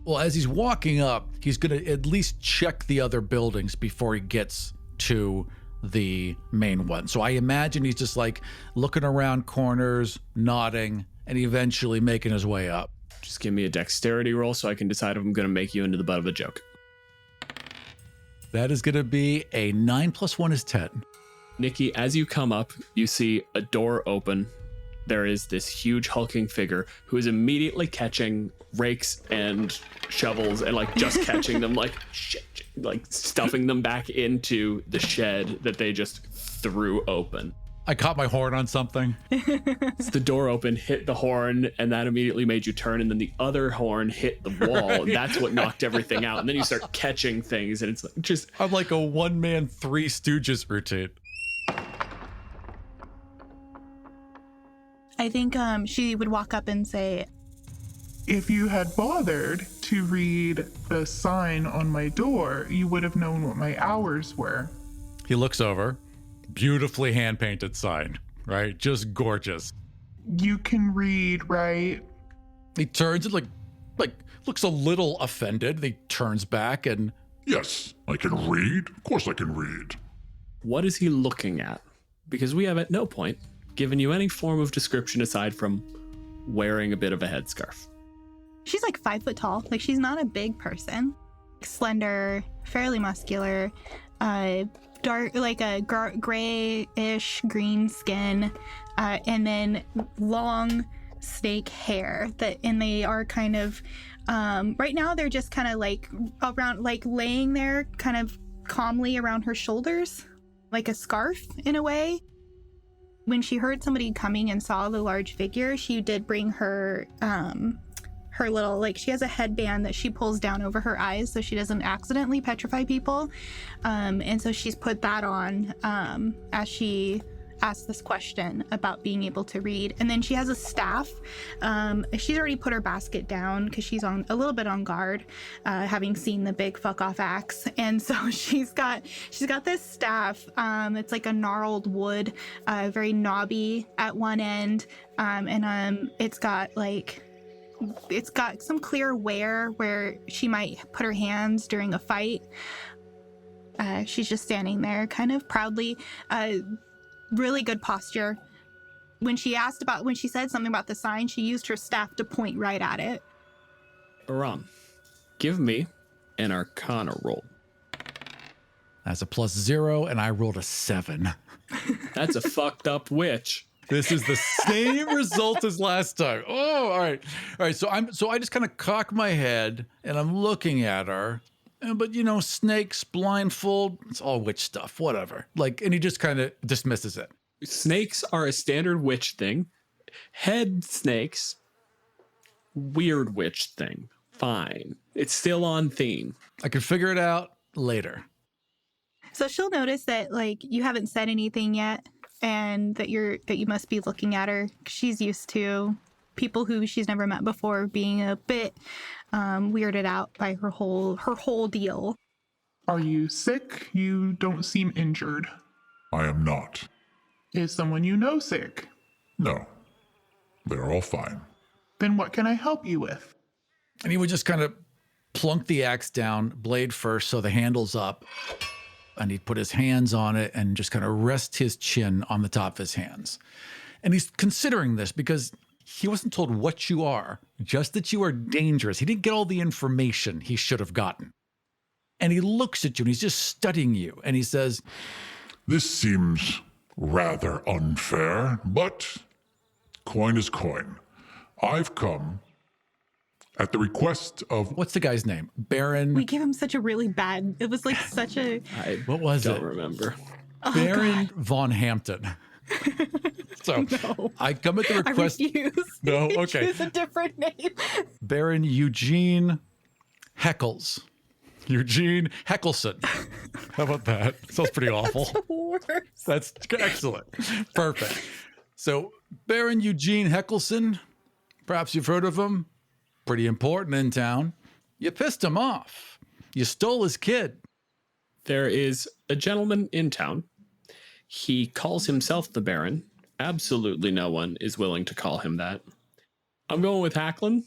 Well, as he's walking up, he's going to at least check the other buildings before he gets to the main one. So I imagine he's just like looking around corners, nodding, and eventually making his way up. Just give me a dexterity roll so I can decide if I'm going to make you into the butt of a joke. That is going to be a 9 + 1 is 10. Nikki, as you come up, you see a door open. There is this huge hulking figure who is immediately catching rakes and shovels and like just catching them like shit, like stuffing them back into the shed that they just threw open. I caught my horn on something. The door opened, hit the horn, and that immediately made you turn, and then the other horn hit the wall. And that's what knocked everything out. And then you start catching things, and it's like just... I'm like a one-man Three Stooges routine. I think she would walk up and say, if you had bothered to read the sign on my door, you would have known what my hours were. He looks over. Beautifully hand-painted sign, right? Just gorgeous. You can read, right? He turns and like looks a little offended. He turns back and... Yes, I can read. Of course I can read. What is he looking at? Because we have at no point given you any form of description aside from wearing a bit of a headscarf. she's like 5 foot tall. Like, she's not a big person. Slender, fairly muscular, dark, like a grayish green skin, and then long snake hair and they are kind of, right now they're just kind of like around, like laying there kind of calmly around her shoulders, like a scarf in a way. When she heard somebody coming and saw the large figure, she did bring her her little, like, she has a headband that she pulls down over her eyes so she doesn't accidentally petrify people, and so she's put that on as she asked this question about being able to read. And then she has a staff. She's already put her basket down because she's on a little bit on guard, having seen the big fuck off axe. And so she's got this staff. It's like a gnarled wood, very knobby at one end, and it's got some clear wear where she might put her hands during a fight. She's just standing there kind of proudly, really good posture. When she said something about the sign, she used her staff to point right at it. Aram, give me an Arcana roll. That's a +0, and I rolled a 7. That's a fucked up witch. This is the same result as last time. Oh, all right. So I just kind of cock my head and I'm looking at her. But snakes, blindfold, it's all witch stuff, whatever. And he just kind of dismisses it. Snakes are a standard witch thing. Head snakes, weird witch thing. Fine. It's still on theme. I can figure it out later. So she'll notice that you haven't said anything yet, and that you must be looking at her. She's used to people who she's never met before being a bit weirded out by her whole deal. Are you sick? You don't seem injured. I am not. Is someone you know sick? No. They are all fine. Then what can I help you with? And he would just kind of plunk the axe down, blade first, so the handle's up. And he'd put his hands on it and just kind of rest his chin on the top of his hands. And he's considering this because he wasn't told what you are, just that you are dangerous. He didn't get all the information he should have gotten. And he looks at you and he's just studying you. And he says, This seems rather unfair, but coin is coin. I've come at the request of... What's the guy's name? Baron... We gave him such a really bad... It was such a... What was it? I don't remember. Baron von Hampton. So no. I come at the request... I refuse. No, okay. Choose a different name. Baron Eugene Heckles. Eugene Heckelson. How about that? Sounds pretty awful. That's the worst. That's excellent. Perfect. So Baron Eugene Heckelson, perhaps you've heard of him. Pretty important in town. You pissed him off. You stole his kid. There is a gentleman in town. He calls himself the Baron. Absolutely no one is willing to call him that. I'm going with Hacklin,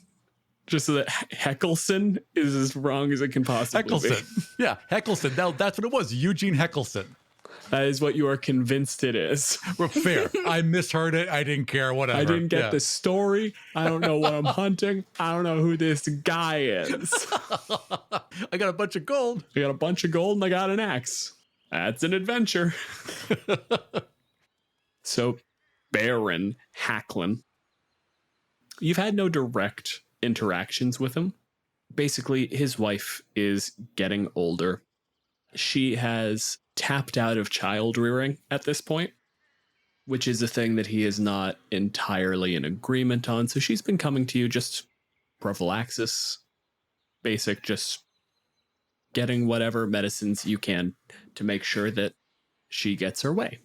just so that Heckelson is as wrong as it can possibly be. Heckelson. Yeah, Heckelson. Now, that's what it was. Eugene Heckelson. That is what you are convinced it is. Well, fair. I misheard it. I didn't care. Whatever. I didn't get the story. I don't know what I'm hunting. I don't know who this guy is. I got a bunch of gold. I got a bunch of gold and I got an axe. That's an adventure. So, Baron Hacklin, you've had no direct interactions with him. Basically, his wife is getting older. She has tapped out of child rearing at this point. which is a thing that he is not entirely in agreement on. So she's been coming to you just prophylaxis, basic, just getting whatever medicines you can to make sure that she gets her way.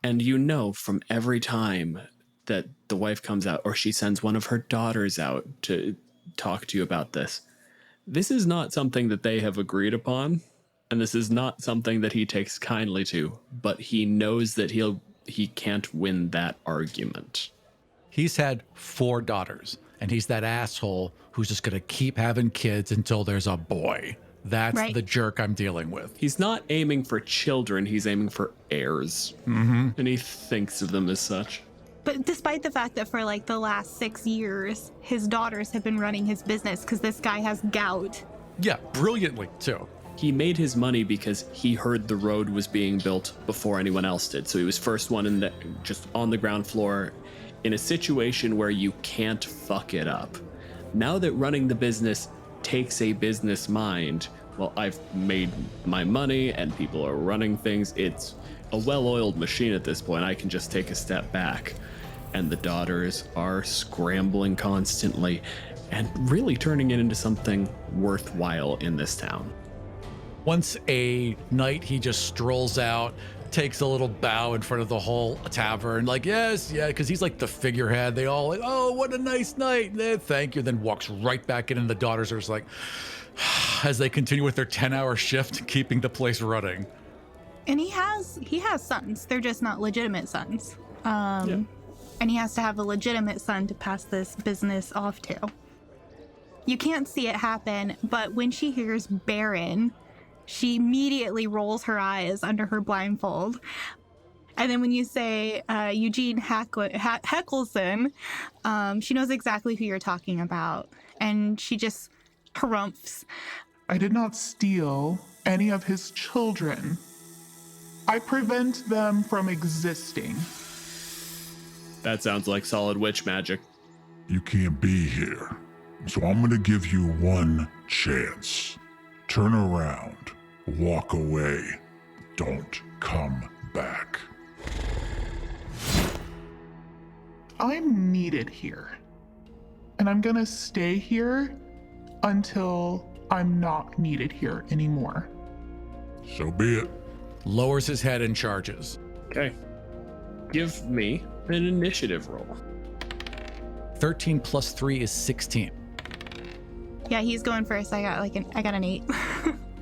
And you know from every time that the wife comes out or she sends one of her daughters out to talk to you about this, this is not something that they have agreed upon, and this is not something that he takes kindly to, but he knows that he can't win that argument. He's had 4 daughters, and he's that asshole who's just going to keep having kids until there's a boy. That's right. The jerk I'm dealing with. He's not aiming for children, he's aiming for heirs. Mm-hmm. And he thinks of them as such. But despite the fact that for like the last 6 years, his daughters have been running his business because this guy has gout. Yeah, brilliantly, too. He made his money because he heard the road was being built before anyone else did. So he was first one just on the ground floor in a situation where you can't fuck it up. Now that running the business takes a business mind, well, I've made my money and people are running things. It's a well-oiled machine at this point. I can just take a step back. And the daughters are scrambling constantly and really turning it into something worthwhile in this town. Once a night, he just strolls out, takes a little bow in front of the whole tavern, like, yes, yeah, because he's like the figurehead. They all like, oh, what a nice night. Thank you. Then walks right back in, and the daughters are just like, as they continue with their 10-hour shift, keeping the place running. And he has sons. They're just not legitimate sons. And he has to have a legitimate son to pass this business off to. You can't see it happen, but when she hears Baron, she immediately rolls her eyes under her blindfold. And then when you say Eugene Heckelson, she knows exactly who you're talking about. And she just harumphs. I did not steal any of his children. I prevent them from existing. That sounds like solid witch magic. You can't be here, so I'm gonna give you one chance. Turn around, walk away, don't come back. I'm needed here, and I'm gonna stay here until I'm not needed here anymore. So be it. Lowers his head and charges. Okay. Give me an initiative roll. 13 plus 3 is 16. Yeah, he's going first. I got an 8.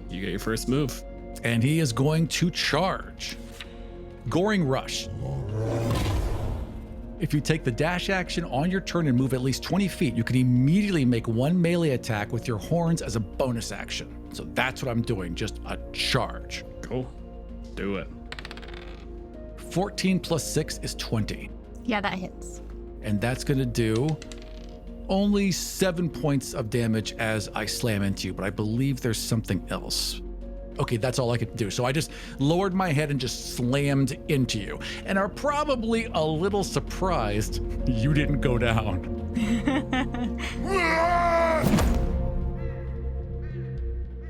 You get your first move. And he is going to charge. Goring Rush. If you take the dash action on your turn and move at least 20 feet, you can immediately make one melee attack with your horns as a bonus action. So that's what I'm doing, just a charge. Cool. Do it. 14 plus 6 is 20. Yeah, that hits. And that's going to do only 7 points of damage as I slam into you, but I believe there's something else. Okay, that's all I could do. So I just lowered my head and just slammed into you, and are probably a little surprised you didn't go down.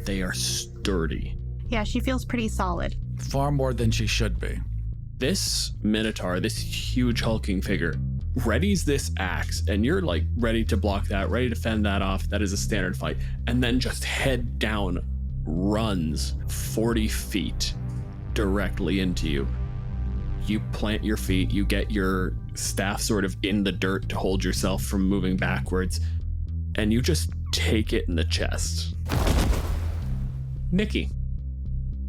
They are sturdy. Yeah, she feels pretty solid. Far more than she should be. This Minotaur, this huge hulking figure, readies this axe, and you're like ready to block that, ready to fend that off. That is a standard fight. And then just head down, runs 40 feet directly into you. You plant your feet, you get your staff sort of in the dirt to hold yourself from moving backwards, and you just take it in the chest. Nikki,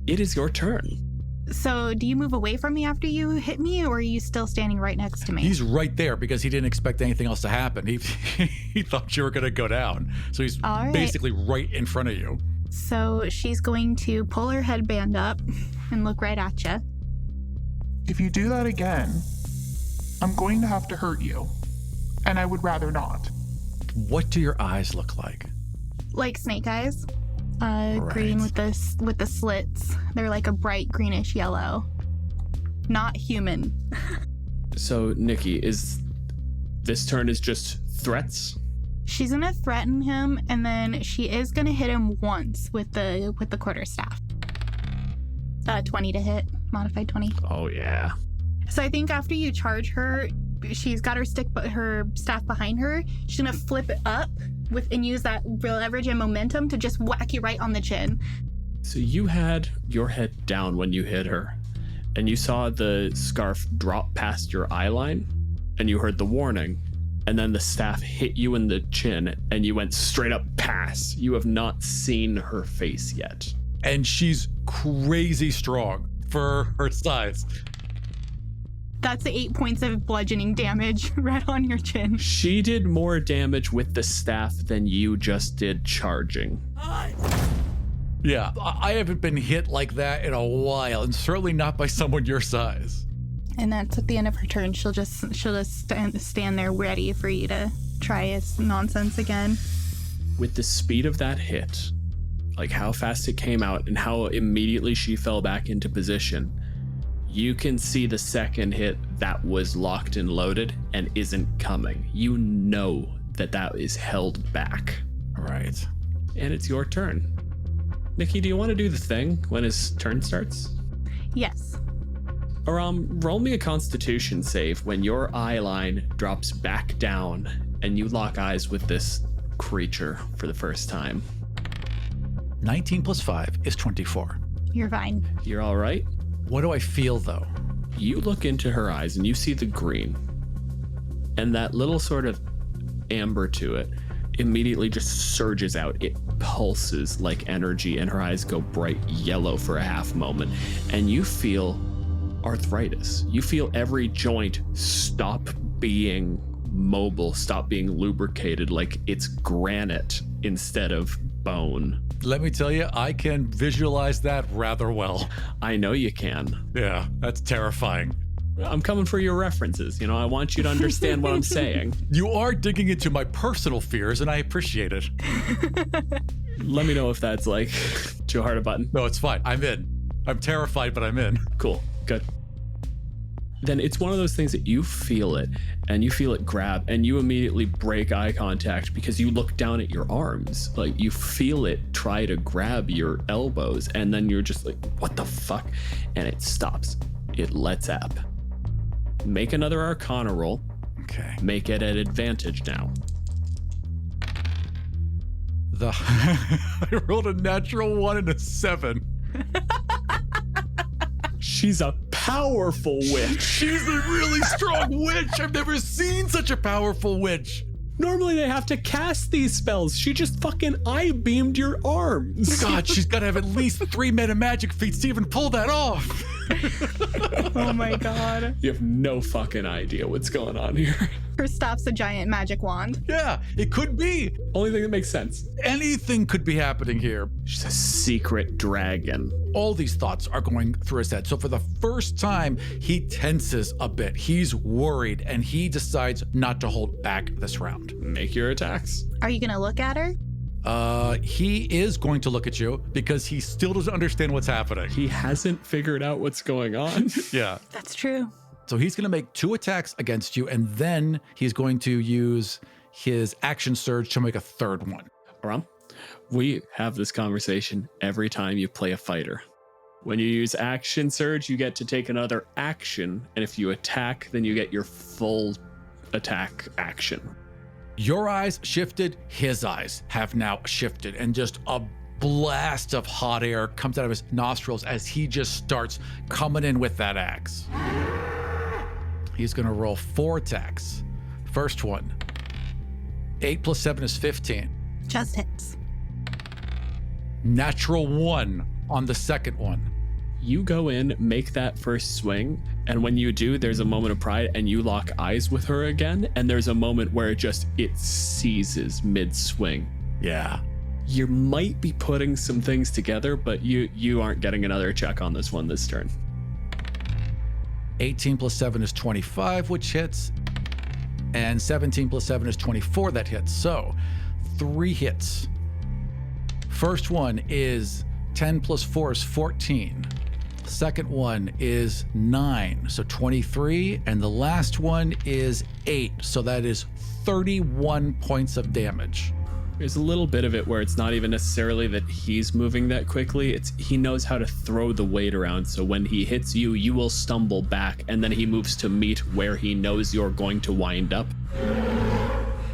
it is your turn. So do you move away from me after you hit me, or are you still standing right next to me? He's right there because he didn't expect anything else to happen. He thought you were going to go down. So he's basically right in front of you. So she's going to pull her headband up and look right at you. If you do that again, I'm going to have to hurt you. And I would rather not. What do your eyes look like? Like snake eyes. Green with the slits. They're like a bright greenish yellow. Not human. So, Nikki, is this turn is just threats? She's gonna threaten him, and then she is gonna hit him once with the quarterstaff. 20 to hit, modified 20. Oh yeah. So I think after you charge her, she's got her staff behind her. She's gonna flip it up and use that leverage and momentum to just whack you right on the chin. So you had your head down when you hit her, and you saw the scarf drop past your eye line, and you heard the warning, and then the staff hit you in the chin, and you went straight up pass. You have not seen her face yet. And she's crazy strong for her size. That's 8 points of bludgeoning damage right on your chin. She did more damage with the staff than you just did charging. Yeah, I haven't been hit like that in a while, and certainly not by someone your size. And that's at the end of her turn. She'll just stand there ready for you to try his nonsense again. With the speed of that hit, like how fast it came out and how immediately she fell back into position, you can see the second hit that was locked and loaded and isn't coming. You know that is held back. Right. And it's your turn. Nikki, do you want to do the thing when his turn starts? Yes. Or roll me a Constitution save when your eye line drops back down and you lock eyes with this creature for the first time. 19 plus 5 is 24. You're fine. You're all right? What do I feel, though? You look into her eyes and you see the green. And that little sort of amber to it immediately just surges out. It pulses like energy, and her eyes go bright yellow for a half moment. And you feel arthritis. You feel every joint stop being mobile, stop being lubricated, like it's granite instead of bone. Let me tell you, I can visualize that rather well. I know you can. Yeah, that's terrifying. I'm coming for your references. You know, I want you to understand what I'm saying. You are digging into my personal fears, and I appreciate it. Let me know if that's like too hard a button. No, it's fine. I'm in. I'm terrified, but I'm in. Cool. Good. Then it's one of those things that you feel it, and you feel it grab, and you immediately break eye contact because you look down at your arms. Like, you feel it try to grab your elbows, and then you're just like, what the fuck? And it stops. It lets up. Make another Arcana roll. Okay. Make it at advantage now. I rolled a natural 1 and a 7. She's a powerful witch. She's a really strong witch. I've never seen such a powerful witch. Normally they have to cast these spells. She just fucking eye beamed your arms. God, she's got to have at least 3 meta magic feats to even pull that off. Oh my god. You have no fucking idea what's going on here. Her staff's a giant magic wand. Yeah, it could be. Only thing that makes sense. Anything could be happening here. She's a secret dragon. All these thoughts are going through his head. So for the first time, he tenses a bit. He's worried, and he decides not to hold back this round. Make your attacks. Are you gonna look at her? He is going to look at you because he still doesn't understand what's happening. He hasn't figured out what's going on. Yeah. That's true. So he's going to make 2 attacks against you, and then he's going to use his action surge to make a third one. Aram, we have this conversation every time you play a fighter. When you use action surge, you get to take another action, and if you attack, then you get your full attack action. Your eyes shifted, his eyes have now shifted, and just a blast of hot air comes out of his nostrils as he just starts coming in with that axe. He's going to roll 4 attacks. First one, 8 plus 7 is 15. Just hits. Natural 1 on the second one. You go in, make that first swing, and when you do, there's a moment of pride, and you lock eyes with her again, and there's a moment where it seizes mid-swing. Yeah. You might be putting some things together, but you aren't getting another check on this one this turn. 18 plus 7 is 25, which hits, and 17 plus 7 is 24, that hits. So 3 hits. First one is 10 plus 4 is 14. Second one is 9, so 23, and the last one is 8, so that is 31 points of damage. There's a little bit of it where it's not even necessarily that he's moving that quickly. It's he knows how to throw the weight around. So when he hits you, you will stumble back, and then he moves to meet where he knows you're going to wind up.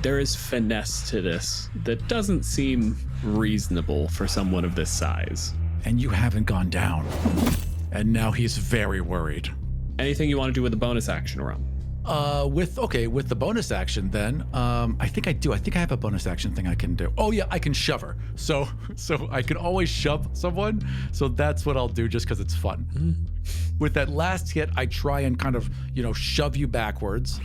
There is finesse to this that doesn't seem reasonable for someone of this size. And you haven't gone down. And now he's very worried. Anything you want to do with the bonus action, Ron? With the bonus action then, I think I do. I think I have a bonus action thing I can do. Oh yeah, I can shove her. So I can always shove someone. So that's what I'll do just because it's fun. With that last hit, I try and kind of, shove you backwards.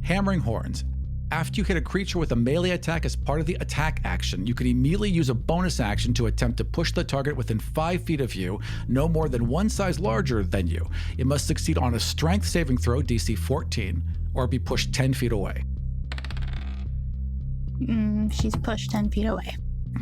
Hammering Horns. After you hit a creature with a melee attack as part of the attack action, you can immediately use a bonus action to attempt to push the target within 5 feet of you, no more than one size larger than you. It must succeed on a strength saving throw, DC 14, or be pushed 10 feet away. She's pushed 10 feet away.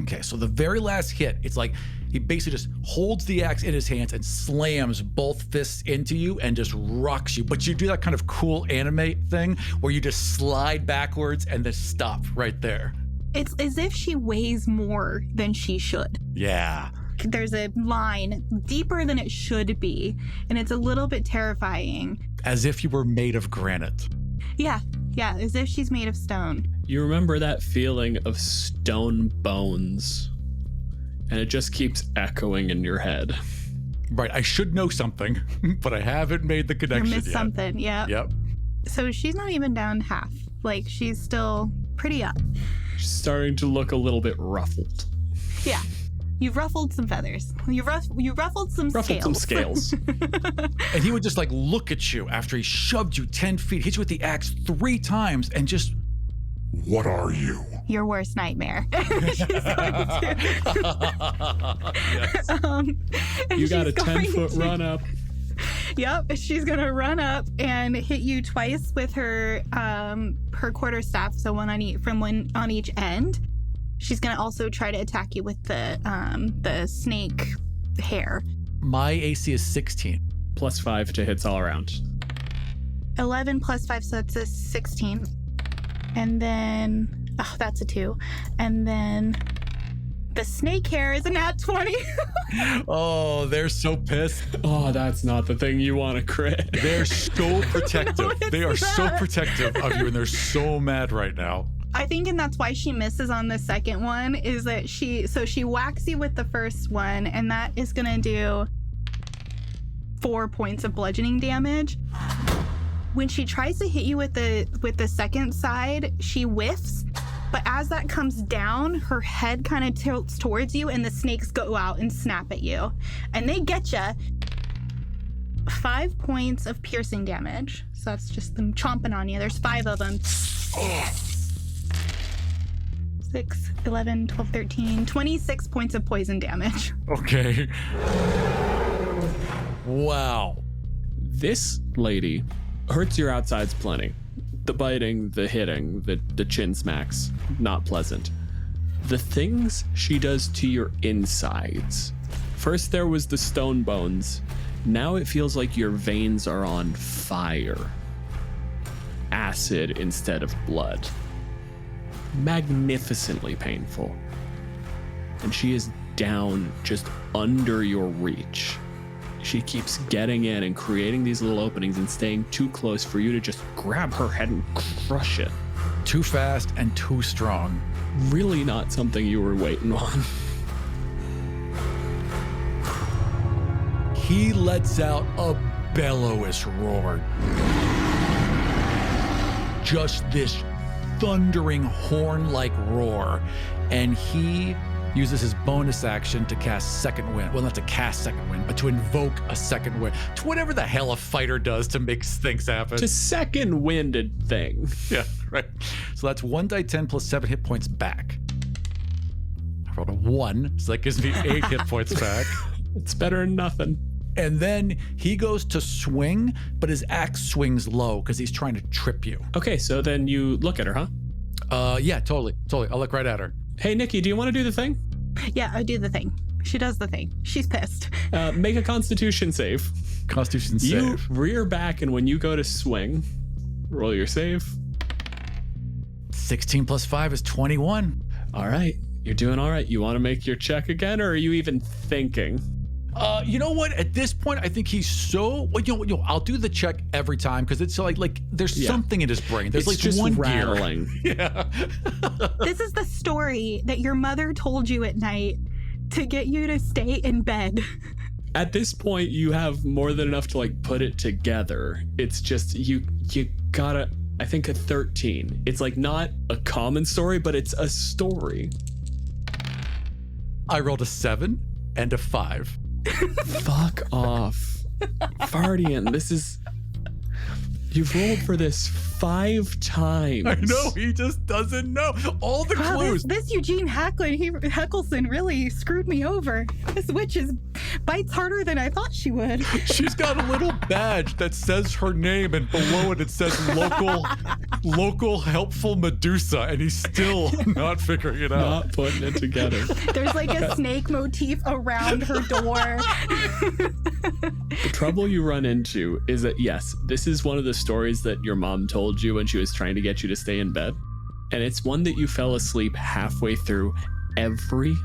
Okay, so the very last hit, it's like he basically just holds the axe in his hands and slams both fists into you and just rocks you. But you do that kind of cool anime thing where you just slide backwards and then stop right there. It's as if she weighs more than she should. Yeah. There's a line deeper than it should be, and it's a little bit terrifying. As if you were made of granite. Yeah, as if she's made of stone. You remember that feeling of stone bones, and it just keeps echoing in your head. Right, I should know something, but I haven't made the connection You missed something, yeah. Yep. So she's not even down half. Like, she's still pretty up. She's starting to look a little bit ruffled. Yeah. You've ruffled some feathers. You ruffled some scales. And he would just look at you after he shoved you 10 feet, hit you with the axe 3 times, and just... What are you? Your worst nightmare. She's going to. Yes. You got a 10-foot run up. Yep, she's gonna run up and hit you twice with her quarterstaff, so one on each end. She's gonna also try to attack you with the snake hair. My AC is 16. +5 to hits all around. 11 plus 5, so it's a 16. And then, that's a 2. And then the snake hair is a nat 20. Oh, they're so pissed. Oh, that's not the thing you want to crit. They're so protective. They are so protective of you, and they're so mad right now. I think, and that's why she misses on the second one, is that she whacks you with the first one, and that is gonna do 4 points of bludgeoning damage. When she tries to hit you with the second side, she whiffs, but as that comes down, her head kind of tilts towards you, and the snakes go out and snap at you, and they get you. 5 points of piercing damage. So that's just them chomping on you. There's 5 of them. 6, 11, 12, 13, 26 points of poison damage. Okay. Wow. This lady hurts your outsides plenty. The biting, the hitting, the chin smacks, not pleasant. The things she does to your insides. First there was the stone bones. Now it feels like your veins are on fire. Acid instead of blood. Magnificently painful. And she is down just under your reach. She keeps getting in and creating these little openings and staying too close for you to just grab her head and crush it. Too fast and too strong. Really not something you were waiting on. He lets out a bellowous roar. Just this thundering horn-like roar, and he uses his bonus action to cast Second Wind. Well, not to cast Second Wind, but to invoke a Second Wind. To whatever the hell a fighter does to make things happen. To second winded thing. Yeah, right. So that's 1d10 plus 7 hit points back. I rolled a 1, so that gives me 8 hit points back. It's better than nothing. And then he goes to swing, but his axe swings low because he's trying to trip you. Okay, so then you look at her, huh? Yeah, totally. I'll look right at her. Hey, Nikki, do you want to do the thing? Yeah, I do the thing. She does the thing. She's pissed. Make a Constitution save. Constitution save. You rear back, and when you go to swing, roll your save. 16 plus 5 is 21. All right. You're doing all right. You want to make your check again, or are you even thinking? You know what? At this point, I think he's so. Well, I'll do the check every time because it's like there's something in his brain. There's it's like just one rattling. Yeah. This is the story that your mother told you at night to get you to stay in bed. At this point, you have more than enough to like put it together. It's just you gotta. I think a 13. It's like not a common story, but it's a story. I rolled a 7 and a 5. Fuck off. Fardian, this is... You've rolled for this 5 times. I know, he just doesn't know. All the clues. This Eugene Heckelson really screwed me over. This witch bites harder than I thought she would. She's got a little badge that says her name, and below it says local helpful Medusa, and he's still not figuring it out. Not putting it together. There's like a snake motif around her door. The trouble you run into is that, yes, this is one of the stories that your mom told you when she was trying to get you to stay in bed. And it's one that you fell asleep halfway through every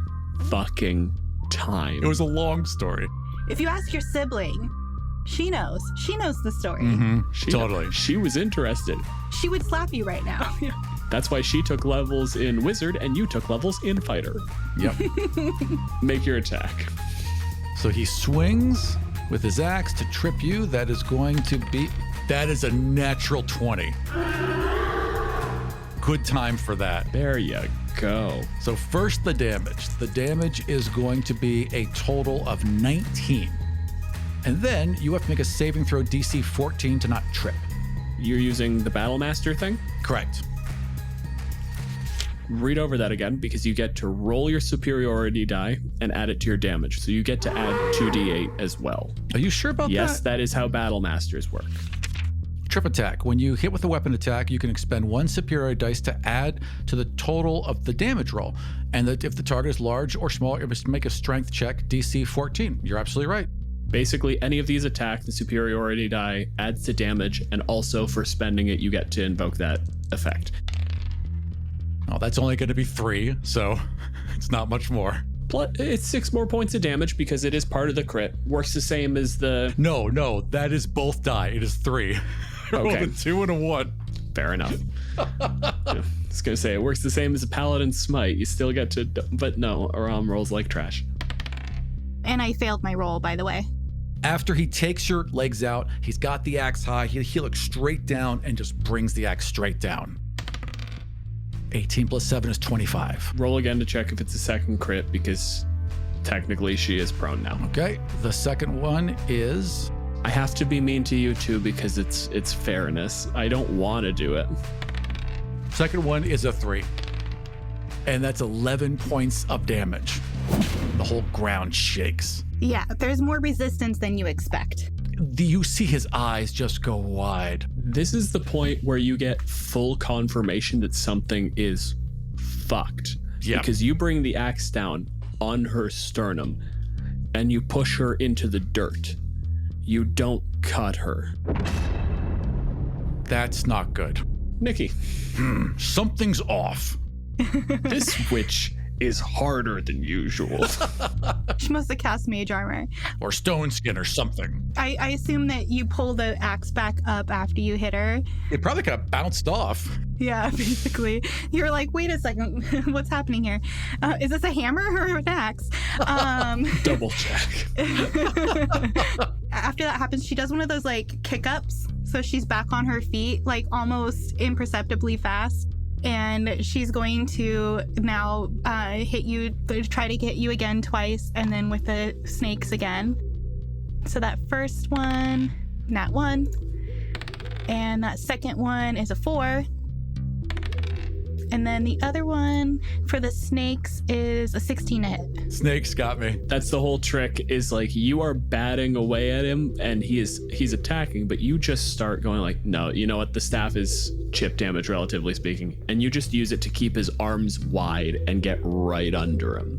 fucking time. It was a long story. If you ask your sibling, she knows. She knows the story. Totally. She was interested. She would slap you right now. That's why she took levels in Wizard and you took levels in Fighter. Yep. Make your attack. So he swings with his axe to trip you. That is a natural 20. Good time for that. There you go. So first the damage. The damage is going to be a total of 19. And then you have to make a saving throw DC 14 to not trip. You're using the Battle Master thing? Correct. Read over that again, because you get to roll your superiority die and add it to your damage. So you get to add 2d8 as well. Are you sure about that? Yes, that is how Battle Masters work. Trip attack. When you hit with a weapon attack, you can expend 1 superiority dice to add to the total of the damage roll. And that if the target is large or small, you must make a strength check, DC 14. You're absolutely right. Basically, any of these attacks, the superiority die adds to damage, and also for spending it, you get to invoke that effect. Oh, that's only going to be 3, so it's not much more. Plus, it's 6 more points of damage because it is part of the crit. Works the same as the... No, that is both die. It is 3. I rolled a 2 and a 1. Fair enough. Yeah, I was going to say, it works the same as a Paladin Smite. You still get to... But no, Aram rolls like trash. And I failed my roll, by the way. After he takes your legs out, he's got the axe high. He looks straight down and just brings the axe straight down. 18 plus 7 is 25. Roll again to check if it's a second crit, because technically she is prone now. Okay, the second one is... I have to be mean to you too, because it's fairness. I don't want to do it. Second one is a 3. And that's 11 points of damage. The whole ground shakes. Yeah, there's more resistance than you expect. You see his eyes just go wide. This is the point where you get full confirmation that something is fucked. Yeah. Because you bring the axe down on her sternum and you push her into the dirt. You don't cut her. That's not good. Nikki. Something's off. This witch is harder than usual. She must have cast mage armor. Or stone skin or something. I assume that you pull the axe back up after you hit her. It probably got bounced off. Yeah, basically. You're like, wait a second, what's happening here? Is this a hammer or an axe? Double check. After that happens, she does one of those like kick-ups. So she's back on her feet, like almost imperceptibly fast. And she's going to now hit you, try to hit you again twice, and then with the snakes again. So that first one, nat 1. And that second one is a 4. And then the other one for the snakes is a 16 to hit. Snakes got me. That's the whole trick, is like you are batting away at him and he's attacking, but you just start going like, no, you know what? The staff is chip damage, relatively speaking. And you just use it to keep his arms wide and get right under him.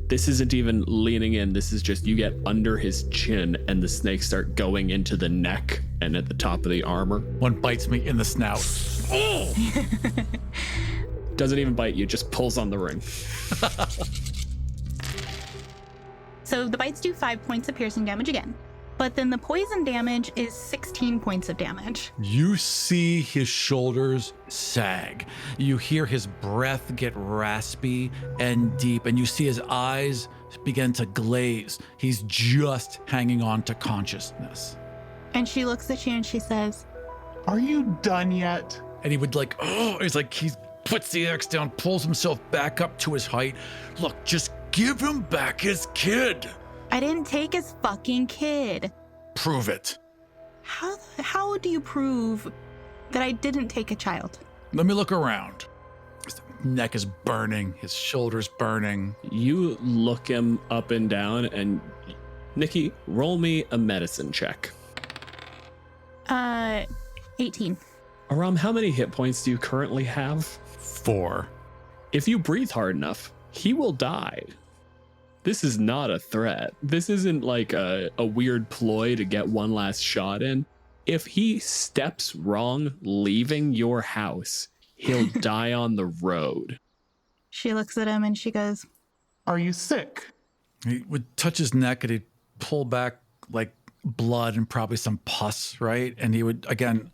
This isn't even leaning in. This is just you get under his chin and the snakes start going into the neck and at the top of the armor. One bites me in the snout. Doesn't even bite you, just pulls on the ring. So the bites do 5 points of piercing damage again. But then the poison damage is 16 points of damage. You see his shoulders sag. You hear his breath get raspy and deep, and you see his eyes begin to glaze. He's just hanging on to consciousness. And she looks at you and she says, Are you done yet? And he would like, he puts the axe down, pulls himself back up to his height. Look, just give him back his kid. I didn't take his fucking kid. Prove it. How do you prove that I didn't take a child? Let me look around. His neck is burning, his shoulders burning. You look him up and down, and Nikki, roll me a medicine check. 18. Aram, how many hit points do you currently have? 4. If you breathe hard enough, he will die. This is not a threat. This isn't like a weird ploy to get one last shot in. If he steps wrong leaving your house, he'll die on the road. She looks at him and she goes, Are you sick? He would touch his neck and he'd pull back like blood and probably some pus, right? And he would, again,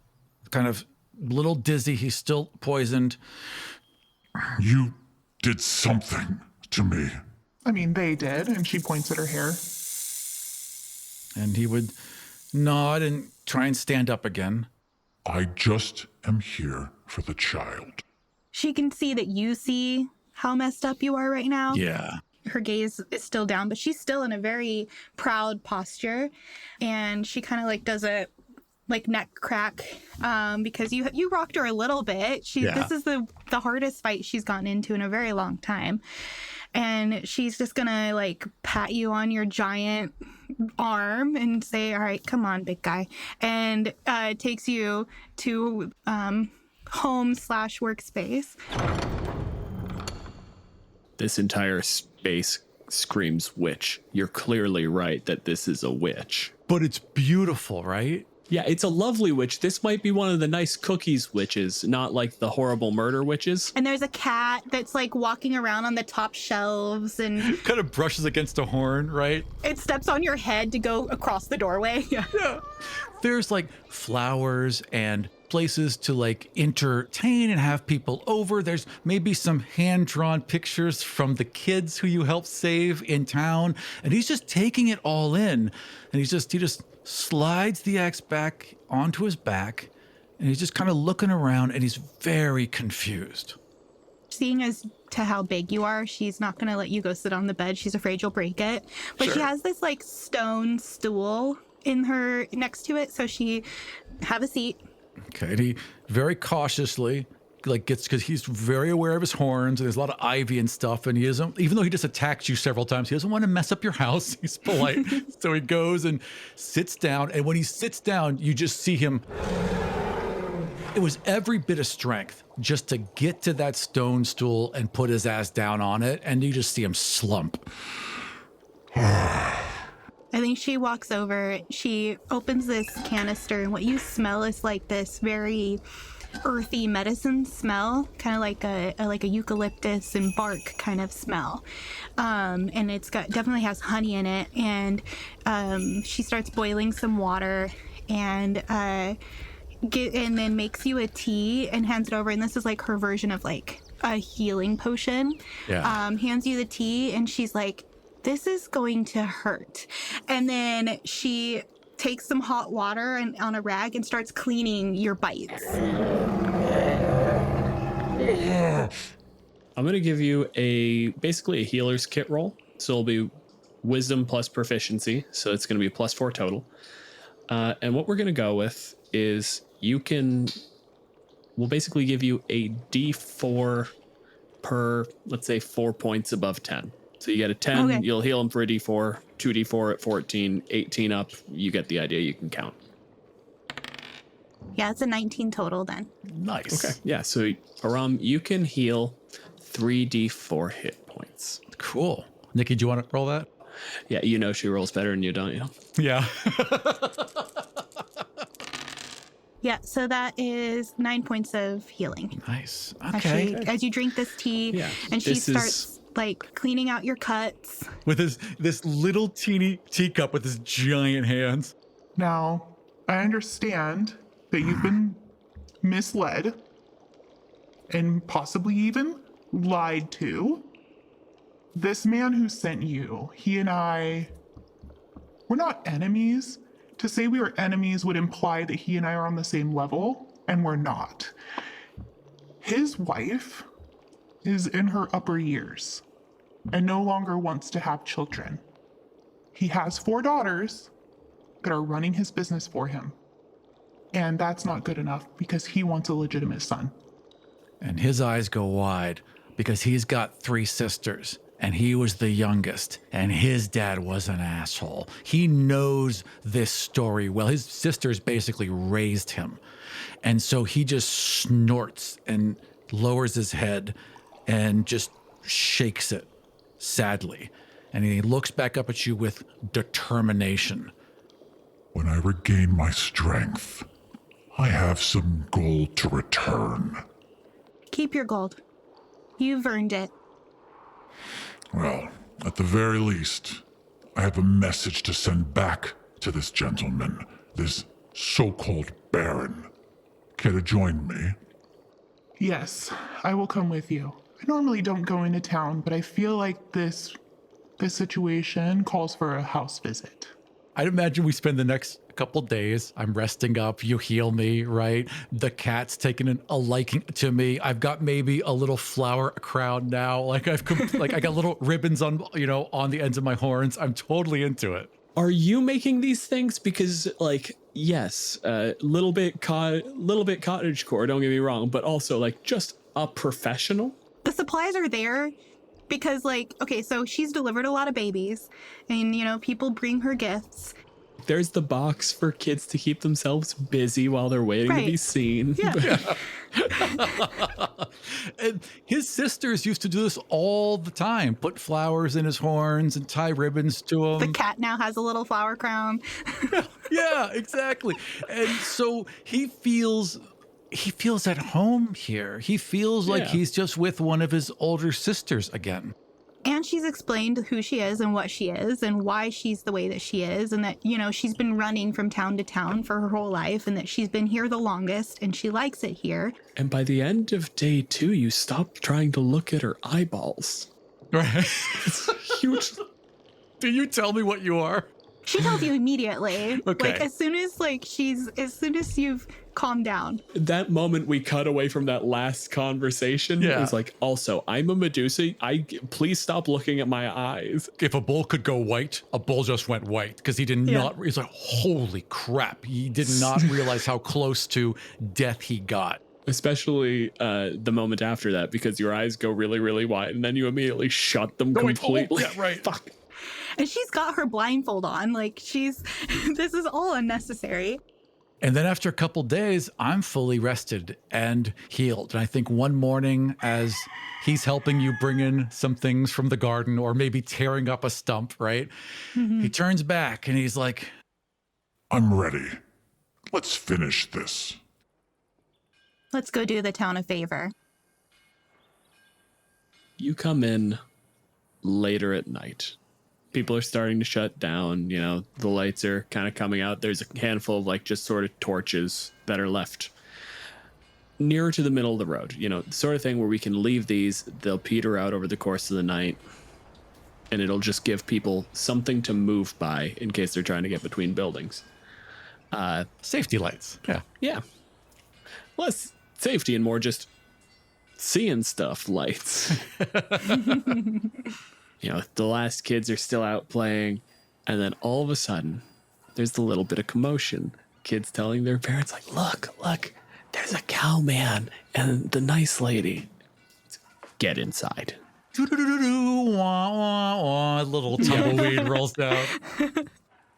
kind of little dizzy. He's still poisoned. You did something to me. I mean, they did. And she points at her hair. And he would nod and try and stand up again. I just am here for the child. she can see that you see how messed up you are right now. Yeah. Her gaze is still down, but she's still in a very proud posture. And she kind of like does a like neck crack because you rocked her a little bit. This is the hardest fight she's gotten into in a very long time. And she's just gonna like pat you on your giant arm and say, all right, come on, big guy. And takes you to home/workspace. This entire space screams witch. You're clearly right that this is a witch. But it's beautiful, right? Yeah, it's a lovely witch. This might be one of the nice cookies witches, not like the horrible murder witches. And there's a cat that's like walking around on the top shelves and Kind of brushes against a horn, right? it steps on your head to go across the doorway. Yeah. There's like flowers and places to like entertain and have people over. There's maybe some hand-drawn pictures from the kids who you helped save in town. And he's just taking it all in. And he just slides the axe back onto his back. And he's just kind of looking around and he's very confused. Seeing as to how big you are, she's not going to let you go sit on the bed. She's afraid you'll break it. But she has this like stone stool in her next to it. So she have a seat. Okay, and he very cautiously because he's very aware of his horns and there's a lot of ivy and stuff, and he doesn't, even though he just attacked you several times, he doesn't want to mess up your house. He's polite. So he goes and sits down, and when he sits down, you just see him. It was every bit of strength just to get to that stone stool and put his ass down on it, and you just see him slump. I think she walks over, she opens this canister, and what you smell is like this very earthy medicine smell, kind of like a eucalyptus and bark kind of smell. And it's definitely has honey in it. And she starts boiling some water and then makes you a tea and hands it over. And this is like her version of like a healing potion. Yeah. Hands you the tea and she's like, this is going to hurt. And then she takes some hot water and on a rag and starts cleaning your bites. I'm going to give you basically a healer's kit roll. So it'll be wisdom plus proficiency. So it's going to be +4 total. And what we're going to go with is we'll basically give you a D4 per, let's say 4 points above 10. So you get a 10, okay. You'll heal him for a D4, 2D4 at 14, 18 up. You get the idea, you can count. Yeah, it's a 19 total then. Nice. Okay, yeah, so Aram, you can heal 3D4 hit points. Cool. Nikki, do you want to roll that? Yeah, you know she rolls better than you, don't you? Yeah. Yeah, so that is 9 points of healing. Nice. Okay. As you drink this tea, Yeah, and she this starts like cleaning out your cuts. With this little teeny teacup with his giant hands. Now, I understand that you've been misled and possibly even lied to. This man who sent you, he and I, we're not enemies. To say we were enemies would imply that he and I are on the same level, and we're not. His wife is in her upper years and no longer wants to have children. He has 4 daughters that are running his business for him. And that's not good enough because he wants a legitimate son. And his eyes go wide because he's got 3 sisters and he was the youngest and his dad was an asshole. He knows this story well. His sisters basically raised him. And so he just snorts and lowers his head and just shakes it sadly. And he looks back up at you with determination. When I regain my strength, I have some gold to return. Keep your gold. You've earned it. Well, at the very least, I have a message to send back to this gentleman, this so-called Baron. Care to join me? Yes, I will come with you. I normally don't go into town, but I feel like this situation calls for a house visit. I'd imagine we spend the next couple days. I'm resting up. You heal me, right? The cat's taking a liking to me. I've got maybe a little flower crown now. Like I got little ribbons on, on the ends of my horns. I'm totally into it. Are you making these things? Because, like, yes, little bit cottagecore, don't get me wrong, but also, like, just a professional? The supplies are there because, like, okay, so she's delivered a lot of babies and, people bring her gifts. There's the box for kids to keep themselves busy while they're waiting to be seen. Yeah. And his sisters used to do this all the time. Put flowers in his horns and tie ribbons to him. The cat now has a little flower crown. Yeah, exactly. And so he feels at home here. He feels like he's just with one of his older sisters again. And she's explained who she is and what she is and why she's the way that she is. And that, she's been running from town to town for her whole life and that she's been here the longest and she likes it here. And by the end of day 2, you stop trying to look at her eyeballs. Right. It's huge. Do you tell me what you are? She tells you immediately. Okay. Like as soon as you've calmed down. That moment we cut away from that last conversation is like, also, I'm a Medusa. Please stop looking at my eyes. If a bull could go white, a bull just went white because he did not. He's like, holy crap. He did not realize how close to death he got. Especially the moment after that, because your eyes go really, really wide and then you immediately shut them completely. Yeah, right. Fuck. And she's got her blindfold on. Like this is all unnecessary. And then after a couple days, I'm fully rested and healed. And I think one morning as he's helping you bring in some things from the garden or maybe tearing up a stump, right? Mm-hmm. He turns back and he's like, I'm ready. Let's finish this. Let's go do the town a favor. You come in later at night. People are starting to shut down, the lights are kind of coming out. There's a handful of just sort of torches that are left nearer to the middle of the road, the sort of thing where we can leave these, they'll peter out over the course of the night and it'll just give people something to move by in case they're trying to get between buildings. Safety lights. Yeah. Yeah. Less safety and more just seeing stuff lights. The last kids are still out playing, and then all of a sudden, there's a little bit of commotion. Kids telling their parents, like, look, there's a cowman and the nice lady. Get inside. Wah, wah, wah. A little tumbleweed rolls down.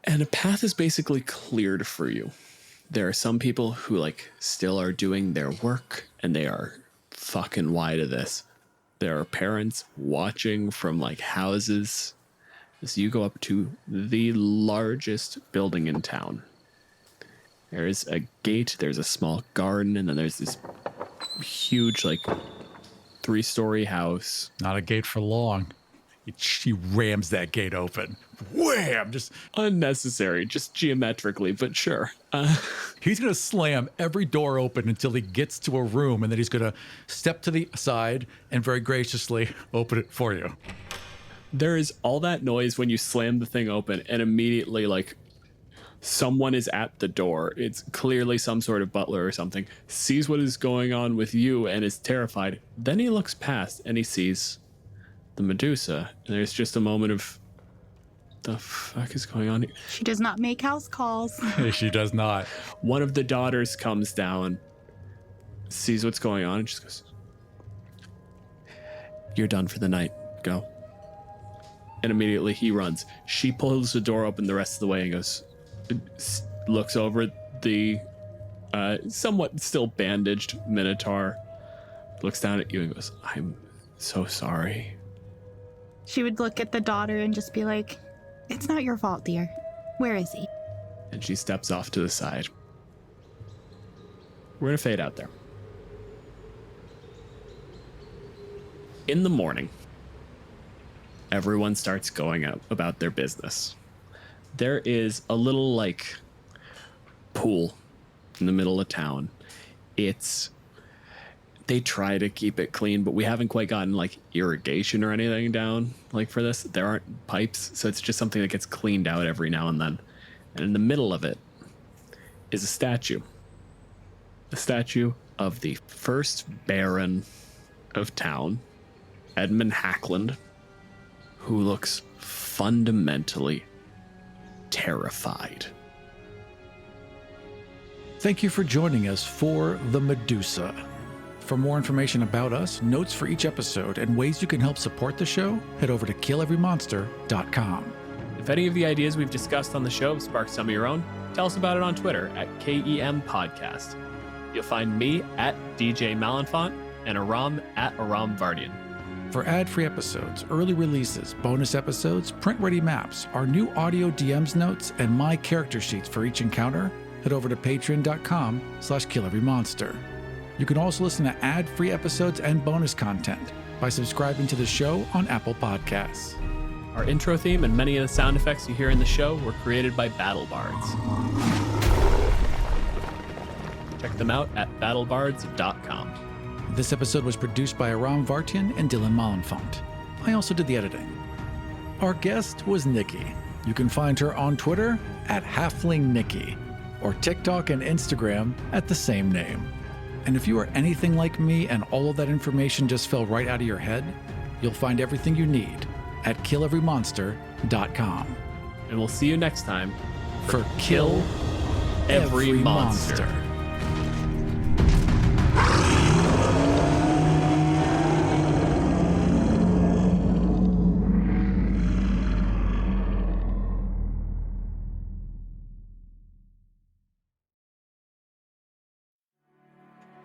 And a path is basically cleared for you. There are some people who, still are doing their work, and they are fucking wide of this. There are parents watching from houses as you go up to the largest building in town. There's a gate, there's a small garden, and then there's this huge, 3-story house. Not a gate for long. She rams that gate open. Wham! Just Unnecessary, just geometrically, but sure. he's going to slam every door open until he gets to a room, and then he's going to step to the side and very graciously open it for you. There is all that noise when you slam the thing open, and immediately, someone is at the door. It's clearly some sort of butler or something, sees what is going on with you and is terrified. Then he looks past and he sees the Medusa, and there's just a moment of, the fuck is going on here? She does not make house calls. She does not. One of the daughters comes down, sees what's going on, and just goes, "You're done for the night. Go." And immediately he runs. She pulls the door open the rest of the way and goes, looks over the somewhat still bandaged Minotaur, looks down at you and goes, "I'm so sorry." She would look at the daughter and just be like, "It's not your fault, dear. Where is he?" And she steps off to the side. We're going to fade out there. In the morning, everyone starts going out about their business. There is a little, pool in the middle of town. They try to keep it clean, but we haven't quite gotten, irrigation or anything down, for this. There aren't pipes, so it's just something that gets cleaned out every now and then. And in the middle of it is a statue. A statue of the first Baron of town, Edmund Hackland, who looks fundamentally terrified. Thank you for joining us for The Medusa. For more information about us, notes for each episode, and ways you can help support the show, head over to killeverymonster.com. If any of the ideas we've discussed on the show have sparked some of your own, tell us about it on Twitter at KEM Podcast. You'll find me at DJ Malenfant and Aram at Aram Vardian. For ad-free episodes, early releases, bonus episodes, print-ready maps, our new audio DMs notes, and my character sheets for each encounter, head over to patreon.com/killeverymonster. You can also listen to ad-free episodes and bonus content by subscribing to the show on Apple Podcasts. Our intro theme and many of the sound effects you hear in the show were created by BattleBards. Check them out at battlebards.com. This episode was produced by Aram Vartian and Dylan Malenfant. I also did the editing. Our guest was Nikki. You can find her on Twitter at HalflingNikki or TikTok and Instagram at the same name. And if you are anything like me and all of that information just fell right out of your head, you'll find everything you need at killeverymonster.com. And we'll see you next time for Kill Every Monster.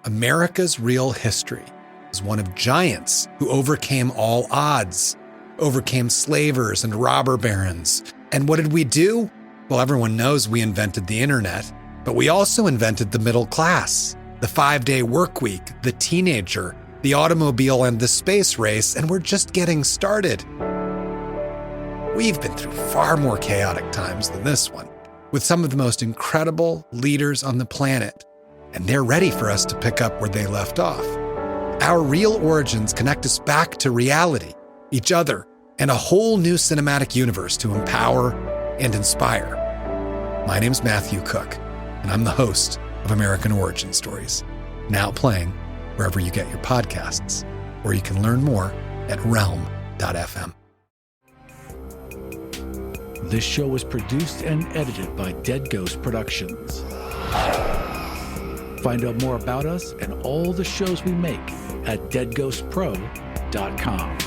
America's real history is one of giants who overcame all odds, overcame slavers and robber barons. And what did we do? Well, everyone knows we invented the internet, but we also invented the middle class, the 5-day work week, the teenager, the automobile, and the space race, and we're just getting started. We've been through far more chaotic times than this one, with some of the most incredible leaders on the planet. And they're ready for us to pick up where they left off. Our real origins connect us back to reality, each other, and a whole new cinematic universe to empower and inspire. My name's Matthew Cook, and I'm the host of American Origin Stories, now playing wherever you get your podcasts, or you can learn more at realm.fm. This show was produced and edited by Dead Ghost Productions. Find out more about us and all the shows we make at deadghostpro.com.